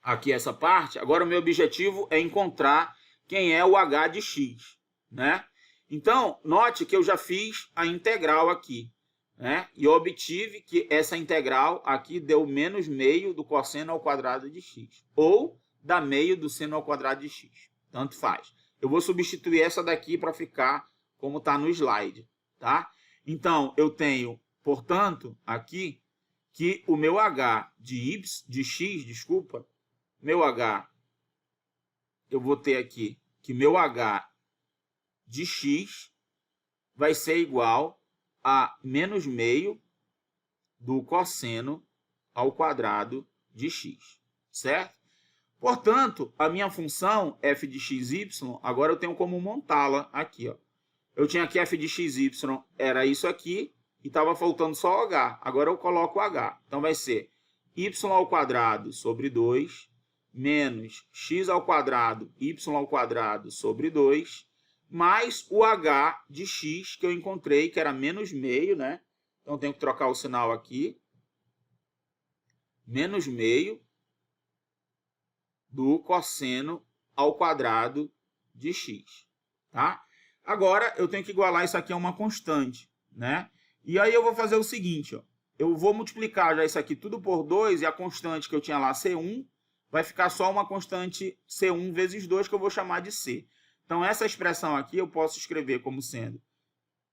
aqui a essa parte, agora o meu objetivo é encontrar quem é o h de x, né? Então, note que eu já fiz a integral aqui, né? E eu obtive que essa integral aqui deu menos meio do cosseno ao quadrado de x, ou dá meio do seno ao quadrado de x. Tanto faz. Eu vou substituir essa daqui para ficar como está no slide, tá? Então, eu tenho, portanto, aqui, que o meu h de x, desculpa, meu h, eu vou ter aqui que meu h de x vai ser igual a menos meio do cosseno ao quadrado de x, certo? Portanto, a minha função f de xy, agora eu tenho como montá-la aqui, ó. Eu tinha aqui f de xy, era isso aqui, e estava faltando só o h. Agora eu coloco o h. Então vai ser y ao quadrado sobre 2, menos x ao quadrado, y ao quadrado sobre 2, mais o h de x que eu encontrei, que era menos meio, né? Então, tenho que trocar o sinal aqui. Menos meio do cosseno ao quadrado de x, tá? Agora, eu tenho que igualar isso aqui a uma constante, né? E aí eu vou fazer o seguinte, ó. Eu vou multiplicar já isso aqui tudo por 2 e a constante que eu tinha lá, C1, vai ficar só uma constante C1 vezes 2 que eu vou chamar de C. Então, essa expressão aqui eu posso escrever como sendo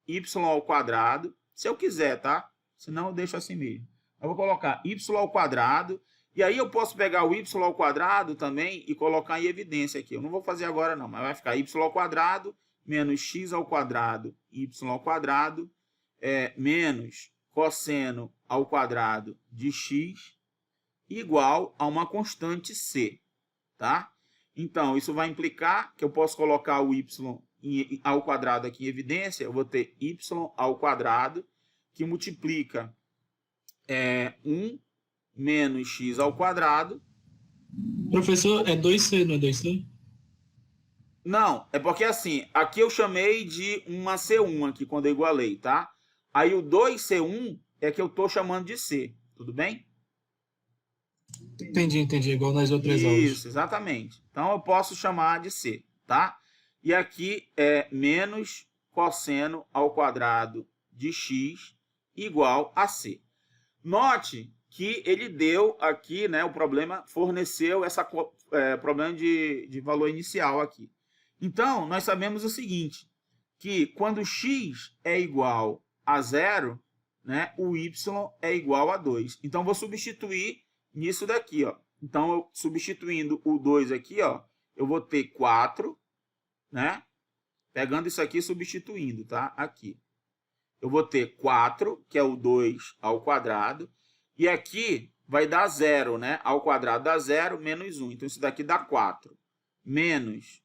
y ao quadrado, se eu quiser, tá? Senão eu deixo assim mesmo. Eu vou colocar y ao quadrado, e aí eu posso pegar o y ao quadrado também e colocar em evidência aqui. Eu não vou fazer agora não, mas vai ficar y ao quadrado menos x ao quadrado, y ao quadrado, menos cosseno ao quadrado de x, igual a uma constante c, tá? Então, isso vai implicar que eu posso colocar o y ao quadrado aqui em evidência, eu vou ter y ao quadrado, que multiplica 1 menos x ao quadrado. Professor, é 2C, não é 2C? Não, é porque assim, aqui eu chamei de uma C1 aqui quando eu igualei, tá? Aí o 2C1 é que eu estou chamando de C, tudo bem? Entendi, igual nas outras aulas. Isso, exatamente. Então eu posso chamar de C, tá? E aqui é menos cosseno ao quadrado de x igual a C. Note que ele deu aqui, né, o problema forneceu esse problema de valor inicial aqui. Então, nós sabemos o seguinte, que quando x é igual a 0, né, o y é igual a 2. Então, vou substituir nisso daqui, ó. Então, eu, substituindo o 2 aqui, ó, eu vou ter 4, né? Pegando isso aqui e substituindo, tá? Aqui. Eu vou ter 4, que é o 2 ao quadrado, e aqui vai dar 0, né? Ao quadrado dá 0, menos 1. Então, isso daqui dá 4. Menos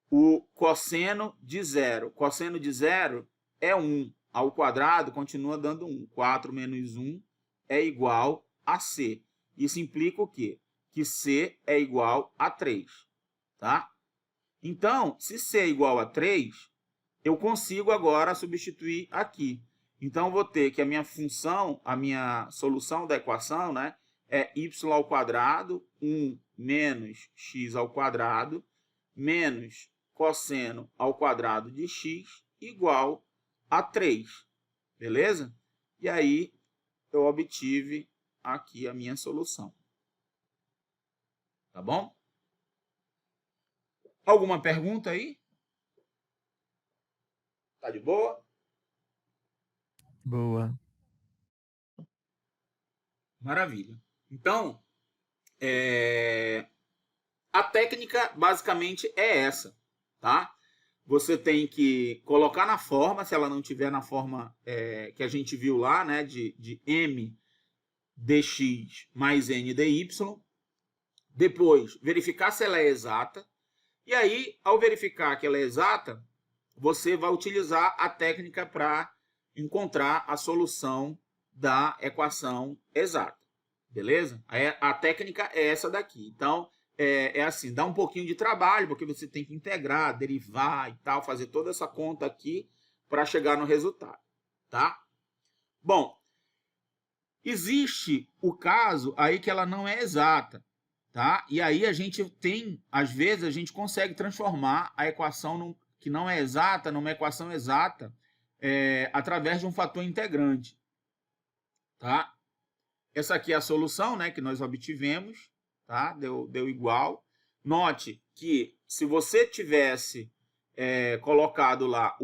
o cosseno de 0. Cosseno de 0 é 1. Ao quadrado continua dando 1. 4 menos 1 é igual a C. Isso implica o quê? Que C é igual a 3. Tá? Então, se C é igual a 3, eu consigo agora substituir aqui. Então, vou ter que a minha função, a minha solução da equação, né, é y ao quadrado, 1 menos x ao quadrado, menos cosseno ao quadrado de x, igual a 3. Beleza? E aí, eu obtive aqui a minha solução. Tá bom? Alguma pergunta aí? Tá de boa? Boa. Maravilha. Então, a técnica basicamente é essa, tá? Você tem que colocar na forma, se ela não tiver na forma que a gente viu lá, né, de m dx mais n dy. Depois, verificar se ela é exata. E aí, ao verificar que ela é exata, você vai utilizar a técnica para encontrar a solução da equação exata. Beleza? A técnica é essa daqui. Então, é assim, dá um pouquinho de trabalho, porque você tem que integrar, derivar e tal, fazer toda essa conta aqui para chegar no resultado. Tá? Bom, existe o caso aí que ela não é exata. Tá? E aí a gente tem, às vezes, a gente consegue transformar a equação que não é exata numa equação exata através de um fator integrante. Tá? Essa aqui é a solução, né, que nós obtivemos. Tá? Deu igual. Note que se você tivesse colocado lá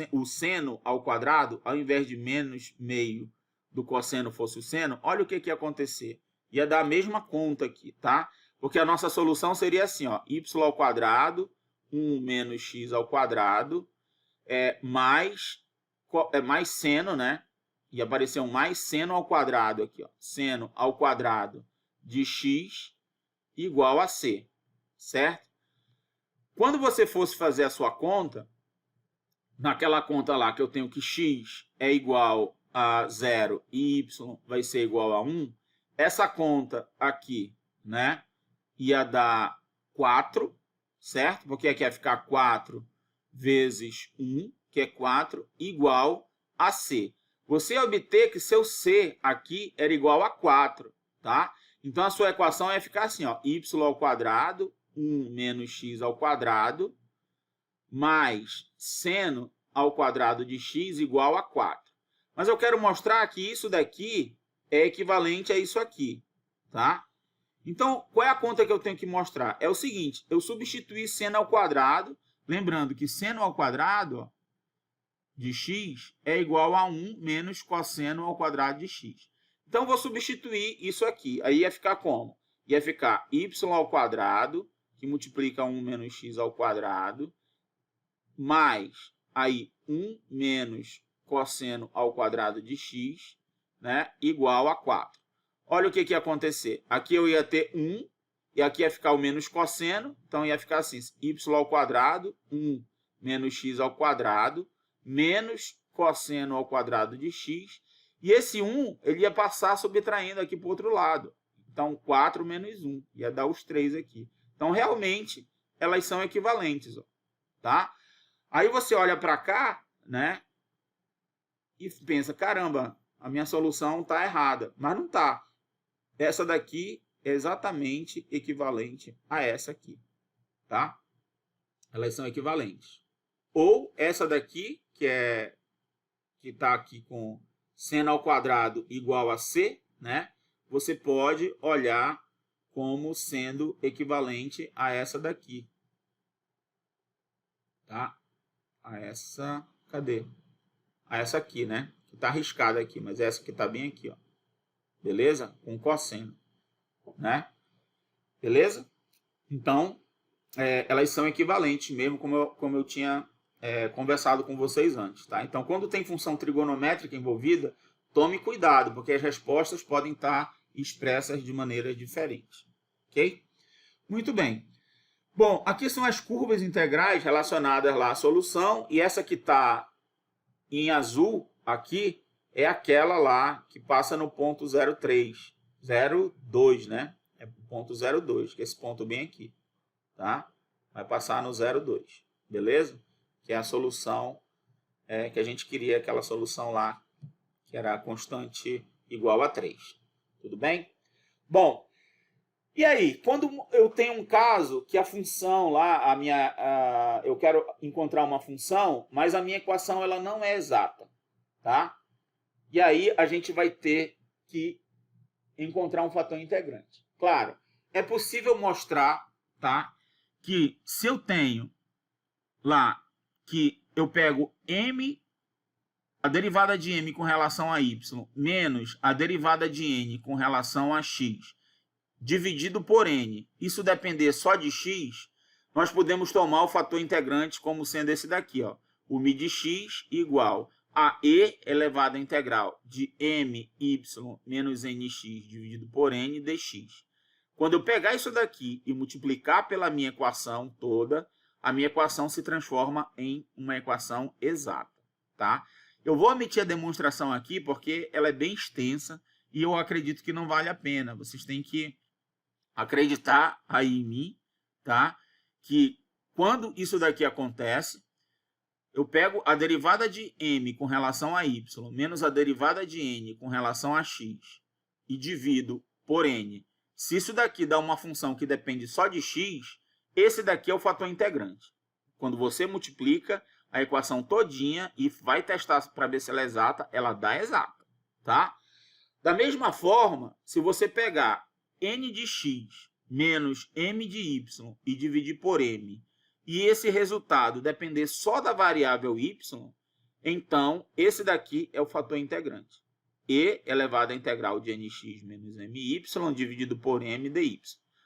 o seno ao quadrado, ao invés de menos meio do cosseno fosse o seno, olha o que ia acontecer. Ia dar a mesma conta aqui, tá? Porque a nossa solução seria assim, ó, y ao quadrado, 1 menos x ao quadrado, mais seno, né? Ia aparecer um mais seno ao quadrado aqui, ó. Seno ao quadrado de x igual a c, certo? Quando você fosse fazer a sua conta, naquela conta lá que eu tenho que x é igual a 0 e y vai ser igual a 1, essa conta aqui, né, ia dar 4, certo? Porque aqui ia ficar 4 vezes 1, que é 4, igual a C. Você ia obter que seu C aqui era igual a 4, tá? Então, a sua equação ia ficar assim, ó, y ao quadrado, 1 menos x ao quadrado, mais seno ao quadrado de x igual a 4. Mas eu quero mostrar que isso daqui é equivalente a isso aqui, tá? Então, qual é a conta que eu tenho que mostrar? É o seguinte, eu substituí seno ao quadrado, lembrando que seno ao quadrado, ó, de x é igual a 1 menos cosseno ao quadrado de x. Então, vou substituir isso aqui. Aí ia ficar como? Ia ficar y ao quadrado, que multiplica 1 menos x ao quadrado, mais aí 1 menos cosseno ao quadrado de x, né, igual a 4. Olha o que ia acontecer. Aqui eu ia ter 1, e aqui ia ficar o menos cosseno, então ia ficar assim, y ao quadrado, 1 menos x ao quadrado, menos cosseno ao quadrado de x, e esse 1 ele ia passar subtraindo aqui para o outro lado. Então, 4 menos 1, ia dar os 3 aqui. Então, realmente, elas são equivalentes, ó, tá? Aí você olha para cá, né, e pensa, caramba, a minha solução está errada, mas não está. Essa daqui é exatamente equivalente a essa aqui, tá? Elas são equivalentes. Ou essa daqui, que está aqui com seno ao quadrado igual a C, né? Você pode olhar como sendo equivalente a essa daqui, tá? A essa, cadê? A essa aqui, né? Que está arriscada aqui, mas essa que está bem aqui, ó. Beleza? Com cosseno, né? Beleza? Então, elas são equivalentes mesmo, como eu tinha conversado com vocês antes, tá? Então, quando tem função trigonométrica envolvida, tome cuidado, porque as respostas podem estar expressas de maneiras diferentes, ok? Muito bem. Bom, aqui são as curvas integrais relacionadas lá à solução, e essa que está em azul aqui é aquela lá que passa no ponto 0,3, 0,2, né? É o ponto 0,2, que é esse ponto bem aqui, tá? Vai passar no 0,2, beleza? Que é a solução que a gente queria, aquela solução lá, que era a constante igual a 3. Tudo bem? Bom, e aí, quando eu tenho um caso que a função lá, eu quero encontrar uma função, mas a minha equação ela não é exata, tá? E aí a gente vai ter que encontrar um fator integrante. Claro, é possível mostrar, tá, que se eu tenho lá que eu pego m, a derivada de m com relação a y, menos a derivada de n com relação a x, dividido por n, isso depender só de x, nós podemos tomar o fator integrante como sendo esse daqui, ó, o mi de x igual a e elevado à integral de my menos nx dividido por n dx. Quando eu pegar isso daqui e multiplicar pela minha equação toda, a minha equação se transforma em uma equação exata, tá? Eu vou omitir a demonstração aqui porque ela é bem extensa e eu acredito que não vale a pena. Vocês têm que acreditar aí em mim, tá? Que quando isso daqui acontece, eu pego a derivada de m com relação a y menos a derivada de n com relação a x e divido por n. Se isso daqui dá uma função que depende só de x, esse daqui é o fator integrante. Quando você multiplica a equação todinha e vai testar para ver se ela é exata, ela dá exata, tá? Da mesma forma, se você pegar n de x menos m de y e dividir por m, e esse resultado depender só da variável y, então esse daqui é o fator integrante. E elevado à integral de nx menos my dividido por m dy.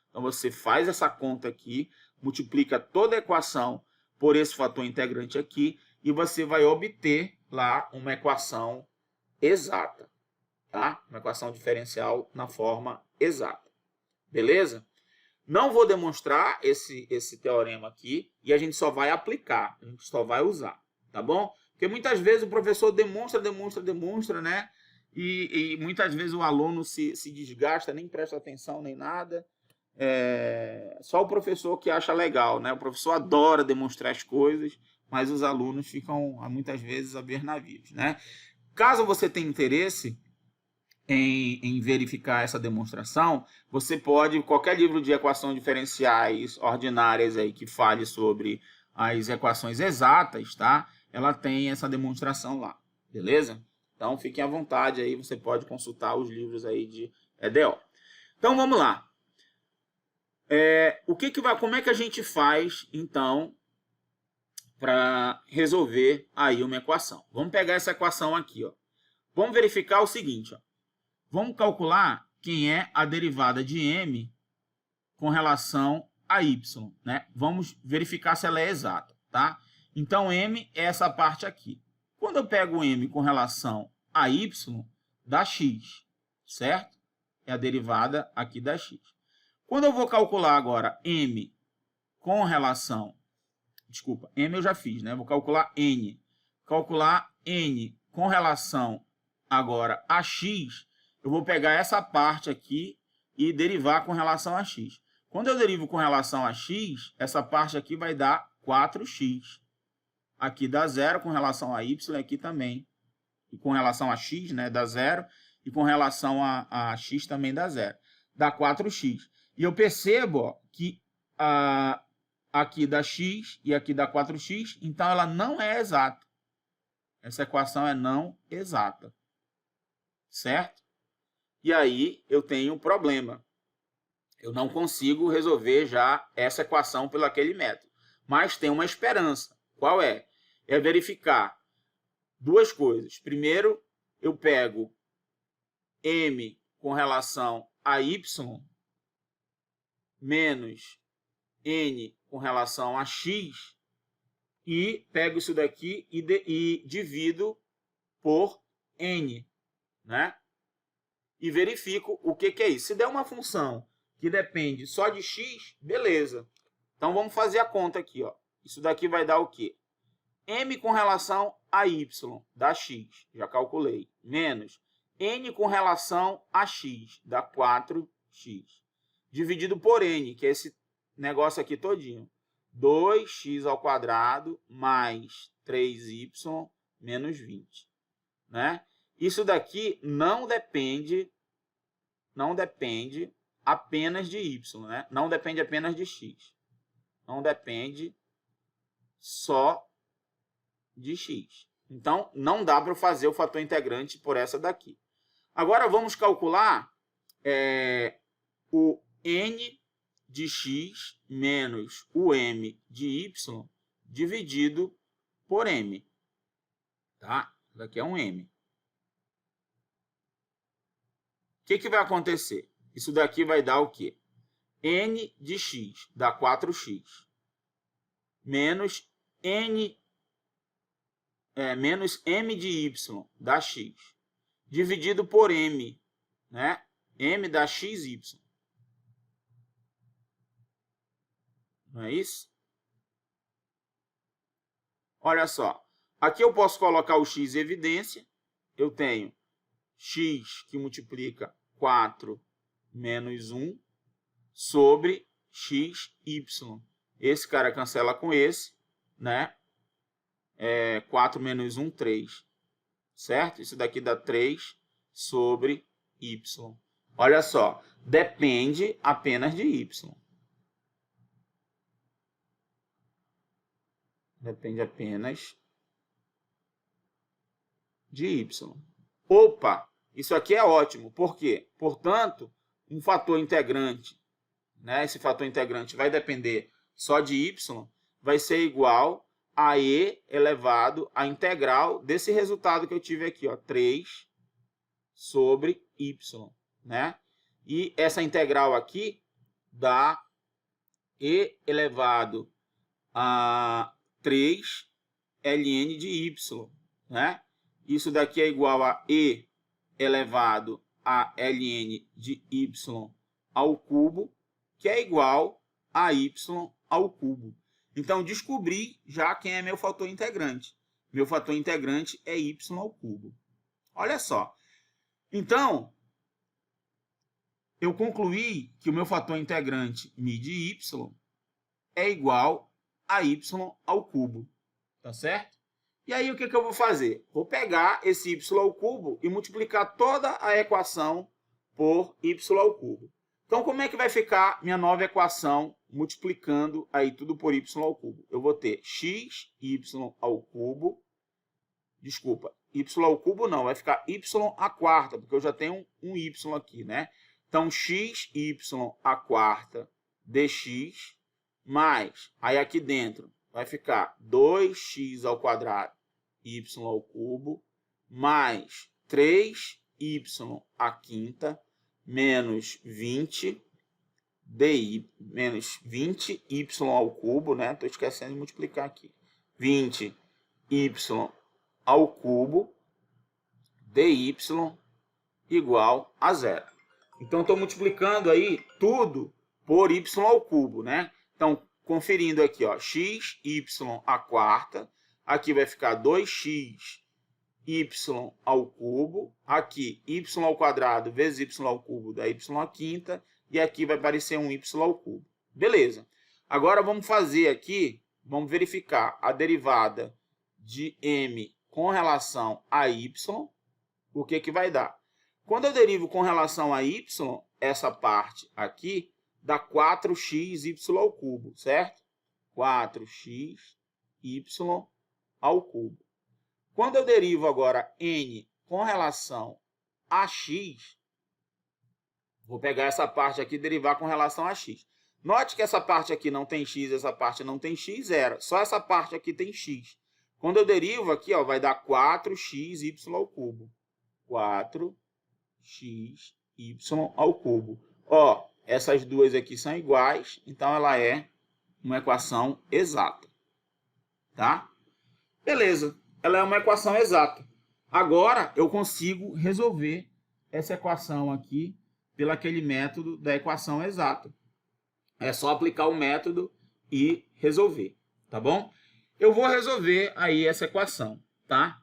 Então você faz essa conta aqui, multiplica toda a equação por esse fator integrante aqui, e você vai obter lá uma equação exata, tá? Uma equação diferencial na forma exata. Beleza? Não vou demonstrar esse teorema aqui e a gente só vai aplicar, a gente só vai usar, tá bom? Porque muitas vezes o professor demonstra, né? e muitas vezes o aluno se desgasta, nem presta atenção, nem nada. Só o professor que acha legal, né? O professor adora demonstrar as coisas, mas os alunos ficam, muitas vezes, a ver navios, né? Caso você tenha interesse em verificar essa demonstração, você pode, qualquer livro de equações diferenciais ordinárias aí que fale sobre as equações exatas, tá? Ela tem essa demonstração lá, beleza? Então, fiquem à vontade aí, você pode consultar os livros aí de EDO. Então, vamos lá. Como é que a gente faz, então, para resolver aí uma equação? Vamos pegar essa equação aqui, ó. Vamos verificar o seguinte, ó. Vamos calcular quem é a derivada de m com relação a y, né? Vamos verificar se ela é exata, tá? Então, m é essa parte aqui. Quando eu pego m com relação a y, dá x, certo? É a derivada aqui da x. Quando eu vou calcular agora m com relação... Desculpa, m eu já fiz, né? Vou calcular n. Calcular n com relação agora a x, eu vou pegar essa parte aqui e derivar com relação a x. Quando eu derivo com relação a x, essa parte aqui vai dar 4x. Aqui dá 0 com relação a y, aqui também. E com relação a x, né, dá 0. E com relação a x também dá 0. Dá 4x. E eu percebo, ó, que aqui dá x e aqui dá 4x, então ela não é exata. Essa equação é não exata. Certo? E aí eu tenho um problema. Eu não consigo resolver já essa equação pelo aquele método. Mas tem uma esperança. Qual é? É verificar duas coisas. Primeiro, eu pego m com relação a y menos n com relação a x e pego isso daqui e divido por n, né? E verifico o que é isso. Se der uma função que depende só de x, beleza. Então, vamos fazer a conta aqui, ó. Isso daqui vai dar o quê? M com relação a y dá x, já calculei, menos n com relação a x, dá 4x, dividido por n, que é esse negócio aqui todinho. 2x ao quadrado mais 3y menos 20, né? Isso daqui não depende apenas de y, né? Não depende apenas de x. Não depende só de x. Então, não dá para fazer o fator integrante por essa daqui. Agora, vamos calcular o n de x menos o m de y dividido por m. Tá? Isso aqui é um m. O que vai acontecer? Isso daqui vai dar o quê? N de x dá 4x. Menos menos m de y dá x. Dividido por m. Né? M dá xy. Não é isso? Olha só. Aqui eu posso colocar o x em evidência. Eu tenho x que multiplica 4 menos 1 sobre xy. Esse cara cancela com esse, né? 4 menos 1, 3. Certo? Isso daqui dá 3 sobre y. Olha só, depende apenas de y. Depende apenas de y. Opa! Isso aqui é ótimo. Por quê? Portanto, um fator integrante, né? Esse fator integrante vai depender só de y, vai ser igual a e elevado à integral desse resultado que eu tive aqui, ó, 3 sobre y, né? E essa integral aqui dá e elevado a 3 ln de y, né? Isso daqui é igual a e elevado a ln de y ao cubo, que é igual a y ao cubo. Então, descobri já quem é meu fator integrante. Meu fator integrante é y ao cubo. Olha só. Então, eu concluí que o meu fator integrante μ de y é igual a y ao cubo, tá certo? E aí, o que eu vou fazer? Vou pegar esse y ao cubo e multiplicar toda a equação por y ao cubo. Então, como é que vai ficar minha nova equação multiplicando aí tudo por y ao cubo? Eu vou ter x, y ao cubo, desculpa, y ao cubo não, vai ficar y à quarta, porque eu já tenho um y aqui, né? Então, x, y à quarta dx, mais, aí aqui dentro vai ficar 2x ao quadrado, y ao cubo, mais 3y à quinta, menos 20 dy, menos 20y ao cubo, né? Estou esquecendo de multiplicar aqui. 20y ao cubo dy igual a zero. Então, estou multiplicando aí tudo por y ao cubo, né? Então, conferindo aqui, ó, x, y à quarta. Aqui vai ficar 2x y ao cubo. Aqui, y ao quadrado vezes y ao cubo dá y à quinta. E aqui vai aparecer um y ao cubo. Beleza. Agora, vamos fazer aqui, vamos verificar a derivada de m com relação a y. O que vai dar? Quando eu derivo com relação a y, essa parte aqui dá 4xy ao cubo, certo? 4xy ao cubo. Quando eu derivo agora n com relação a x, vou pegar essa parte aqui e derivar com relação a x. Note que essa parte aqui não tem x, essa parte não tem x, zero. Só essa parte aqui tem x. Quando eu derivo aqui, ó, vai dar 4xy ao cubo. 4xy ao cubo. Ó, essas duas aqui são iguais, então ela é uma equação exata. Tá? Beleza, ela é uma equação exata. Agora eu consigo resolver essa equação aqui pelo aquele método da equação exata. É só aplicar o método e resolver, tá bom? Eu vou resolver aí essa equação, tá?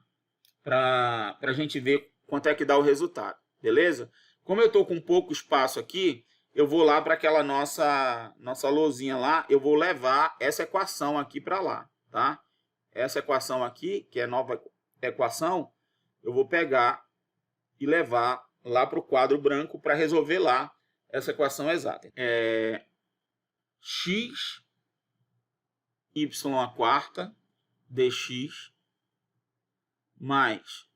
Para a gente ver quanto é que dá o resultado, beleza? Como eu estou com pouco espaço aqui, eu vou lá para aquela nossa lousinha lá, eu vou levar essa equação aqui para lá, tá? Essa equação aqui, que é nova equação, eu vou pegar e levar lá para o quadro branco para resolver lá essa equação exata. X, y à quarta, dx, mais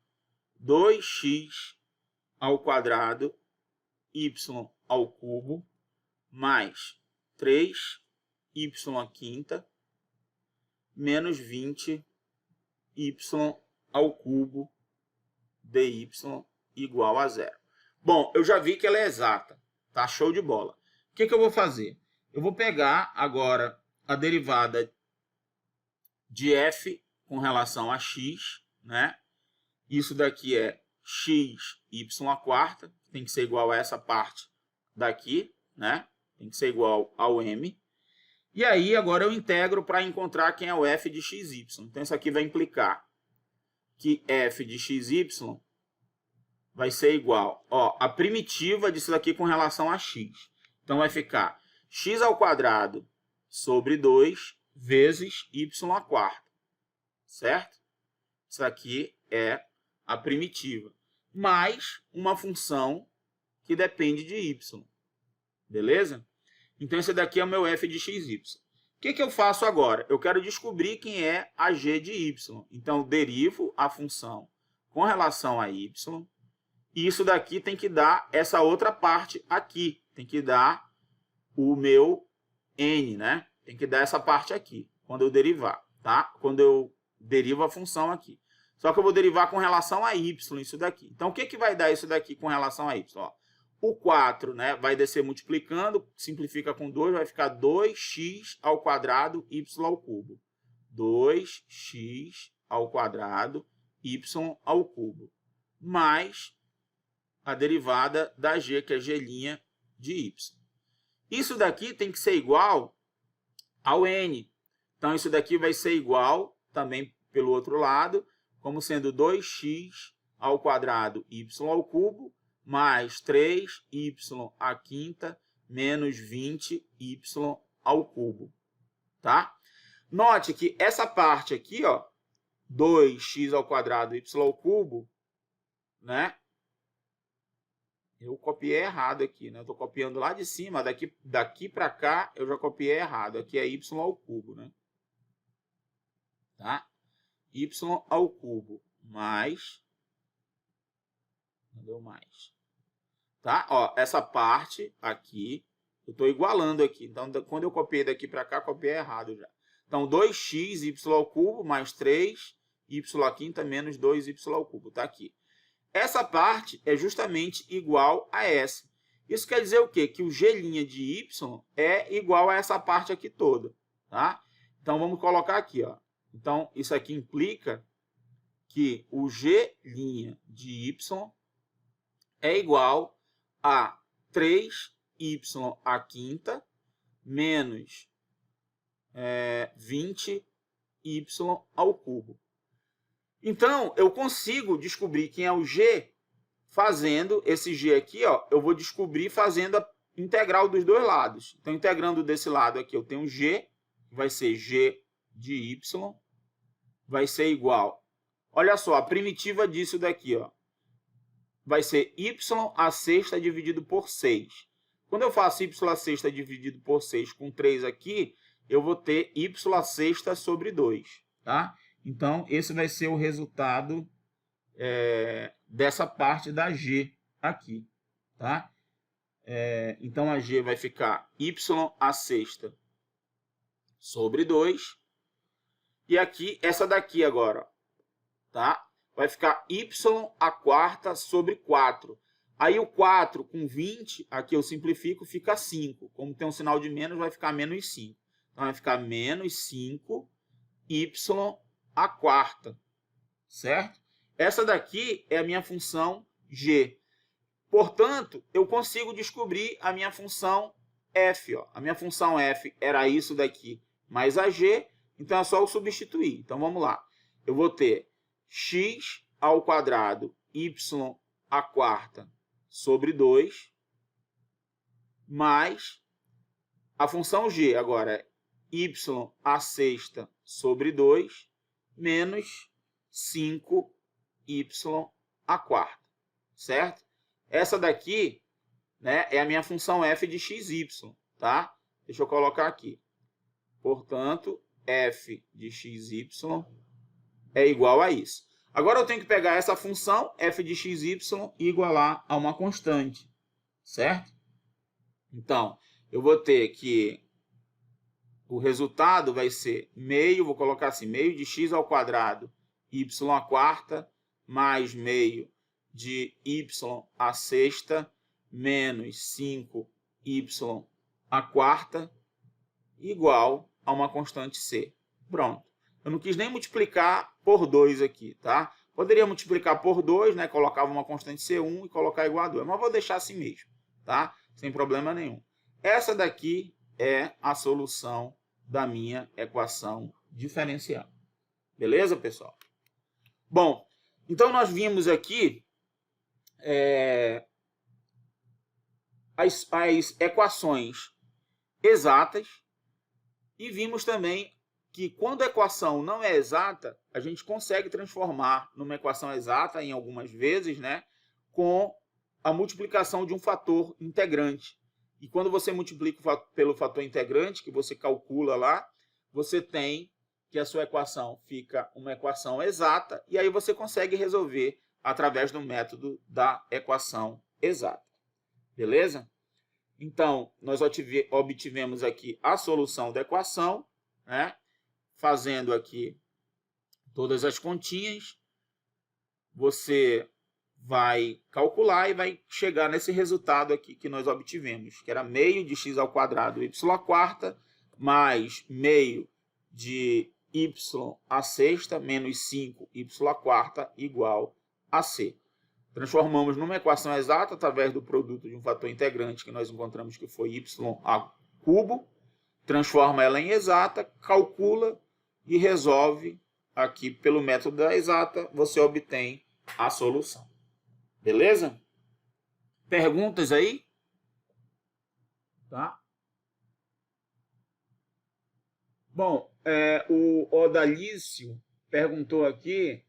2x ao quadrado, y ao cubo, mais 3y à quinta, menos 20y ao cubo, dy igual a zero. Bom, eu já vi que ela é exata, tá? Show de bola. O que eu vou fazer? Eu vou pegar agora a derivada de f com relação a x, né? Isso daqui é x, y à quarta, tem que ser igual a essa parte daqui, né? Tem que ser igual ao m. E aí, agora eu integro para encontrar quem é o f de xy. Então, isso aqui vai implicar que f de xy vai ser igual, ó, a primitiva disso daqui com relação a x. Então, vai ficar x ao quadrado sobre 2 vezes y à quarta, certo? Isso aqui é a primitiva, mais uma função que depende de y, beleza? Então, esse daqui é o meu f de xy. O que eu faço agora? Eu quero descobrir quem é a g de y. Então, eu derivo a função com relação a y, e isso daqui tem que dar essa outra parte aqui, tem que dar o meu n, né? Tem que dar essa parte aqui, quando eu derivar, tá? Quando eu derivo a função aqui. Só que eu vou derivar com relação a y, isso daqui. Então, o que vai dar isso daqui com relação a y? Ó, o 4, né, vai descer multiplicando, simplifica com 2, vai ficar 2x ao quadrado, y ao cubo. 2x ao quadrado, y ao cubo. Mais a derivada da g, que é g' de y. Isso daqui tem que ser igual ao n. Então, isso daqui vai ser igual, também pelo outro lado, como sendo 2x ao quadrado, y ao cubo, mais 3y à quinta menos 20y ao cubo, tá? Note que essa parte aqui, ó, 2x ao quadrado y ao cubo, né? Eu copiei errado aqui, né? Eu tô copiando lá de cima, daqui para cá eu já copiei errado. Aqui é y ao cubo, né? Tá? Y ao cubo mais... Não deu mais. Tá? Ó, essa parte aqui, eu tô igualando aqui. Então, quando eu copiei daqui para cá, copiei errado já. Então, 2x y ao cubo mais 3y à quinta menos 2y ao cubo. Tá aqui. Essa parte é justamente igual a essa. Isso quer dizer o quê? Que o g' de y é igual a essa parte aqui toda. Tá? Então, vamos colocar aqui. Ó. Então, isso aqui implica que o g' de y é igual a 3y à quinta menos 20y ao cubo. Então, eu consigo descobrir quem é o g fazendo esse g aqui, ó, eu vou descobrir fazendo a integral dos dois lados. Então, integrando desse lado aqui, eu tenho g, que vai ser g de y, vai ser igual. Olha só, a primitiva disso daqui, ó, vai ser y à sexta dividido por 6. Quando eu faço y à sexta dividido por 6 com 3 aqui, eu vou ter y à sexta sobre 2, tá? Então, esse vai ser o resultado dessa parte da g aqui, tá? Então, a g vai ficar y à sexta sobre 2. E aqui, essa daqui agora, tá? Vai ficar y à quarta sobre 4. Aí, o 4 com 20, aqui eu simplifico, fica 5. Como tem um sinal de menos, vai ficar menos 5. Então, vai ficar menos 5y à quarta, certo? Essa daqui é a minha função g. Portanto, eu consigo descobrir a minha função f. Ó. A minha função f era isso daqui mais a g, então é só eu substituir. Então, vamos lá. Eu vou ter x ao quadrado y à quarta sobre 2, mais a função g agora é y à sexta sobre 2, menos 5y à quarta, certo? Essa daqui, né, é a minha função f de xy, tá? Deixa eu colocar aqui. Portanto, f de xy é igual a isso. Agora eu tenho que pegar essa função f de xy e igualar a uma constante, certo? Então, eu vou ter que o resultado vai ser meio, vou colocar assim, meio de x ao quadrado y à quarta mais meio de y à sexta menos 5y à quarta igual a uma constante c. Pronto. Eu não quis nem multiplicar por 2 aqui, tá? Poderia multiplicar por 2, né? Colocava uma constante C1 e colocar igual a 2. Mas vou deixar assim mesmo, tá? Sem problema nenhum. Essa daqui é a solução da minha equação diferencial. Beleza, pessoal? Bom, então nós vimos aqui as equações exatas e vimos também que quando a equação não é exata, a gente consegue transformar numa equação exata, em algumas vezes, né, com a multiplicação de um fator integrante. E quando você multiplica pelo fator integrante, que você calcula lá, você tem que a sua equação fica uma equação exata, e aí você consegue resolver através do método da equação exata. Beleza? Então, nós obtivemos aqui a solução da equação, né? Fazendo aqui todas as continhas, você vai calcular e vai chegar nesse resultado aqui que nós obtivemos, que era meio de x ao quadrado y à quarta, mais meio de y à sexta, menos 5y à quarta, igual a c. Transformamos numa equação exata através do produto de um fator integrante que nós encontramos que foi y ao cubo, transforma ela em exata, calcula e resolve aqui pelo método da exata, você obtém a solução. Beleza? Perguntas aí? Tá? Bom, o Odalício perguntou aqui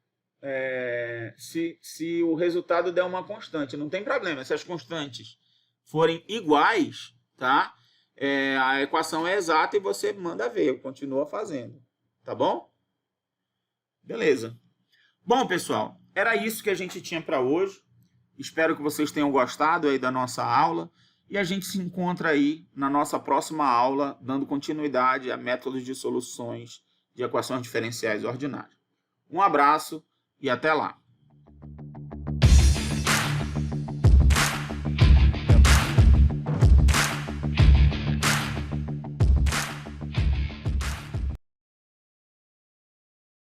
se o resultado der uma constante. Não tem problema. Se as constantes forem iguais, tá? A equação é exata e você manda ver, continua fazendo. Tá bom? Beleza. Bom, pessoal, era isso que a gente tinha para hoje. Espero que vocês tenham gostado aí da nossa aula. E a gente se encontra aí na nossa próxima aula, dando continuidade a métodos de soluções de equações diferenciais ordinárias. Um abraço e até lá!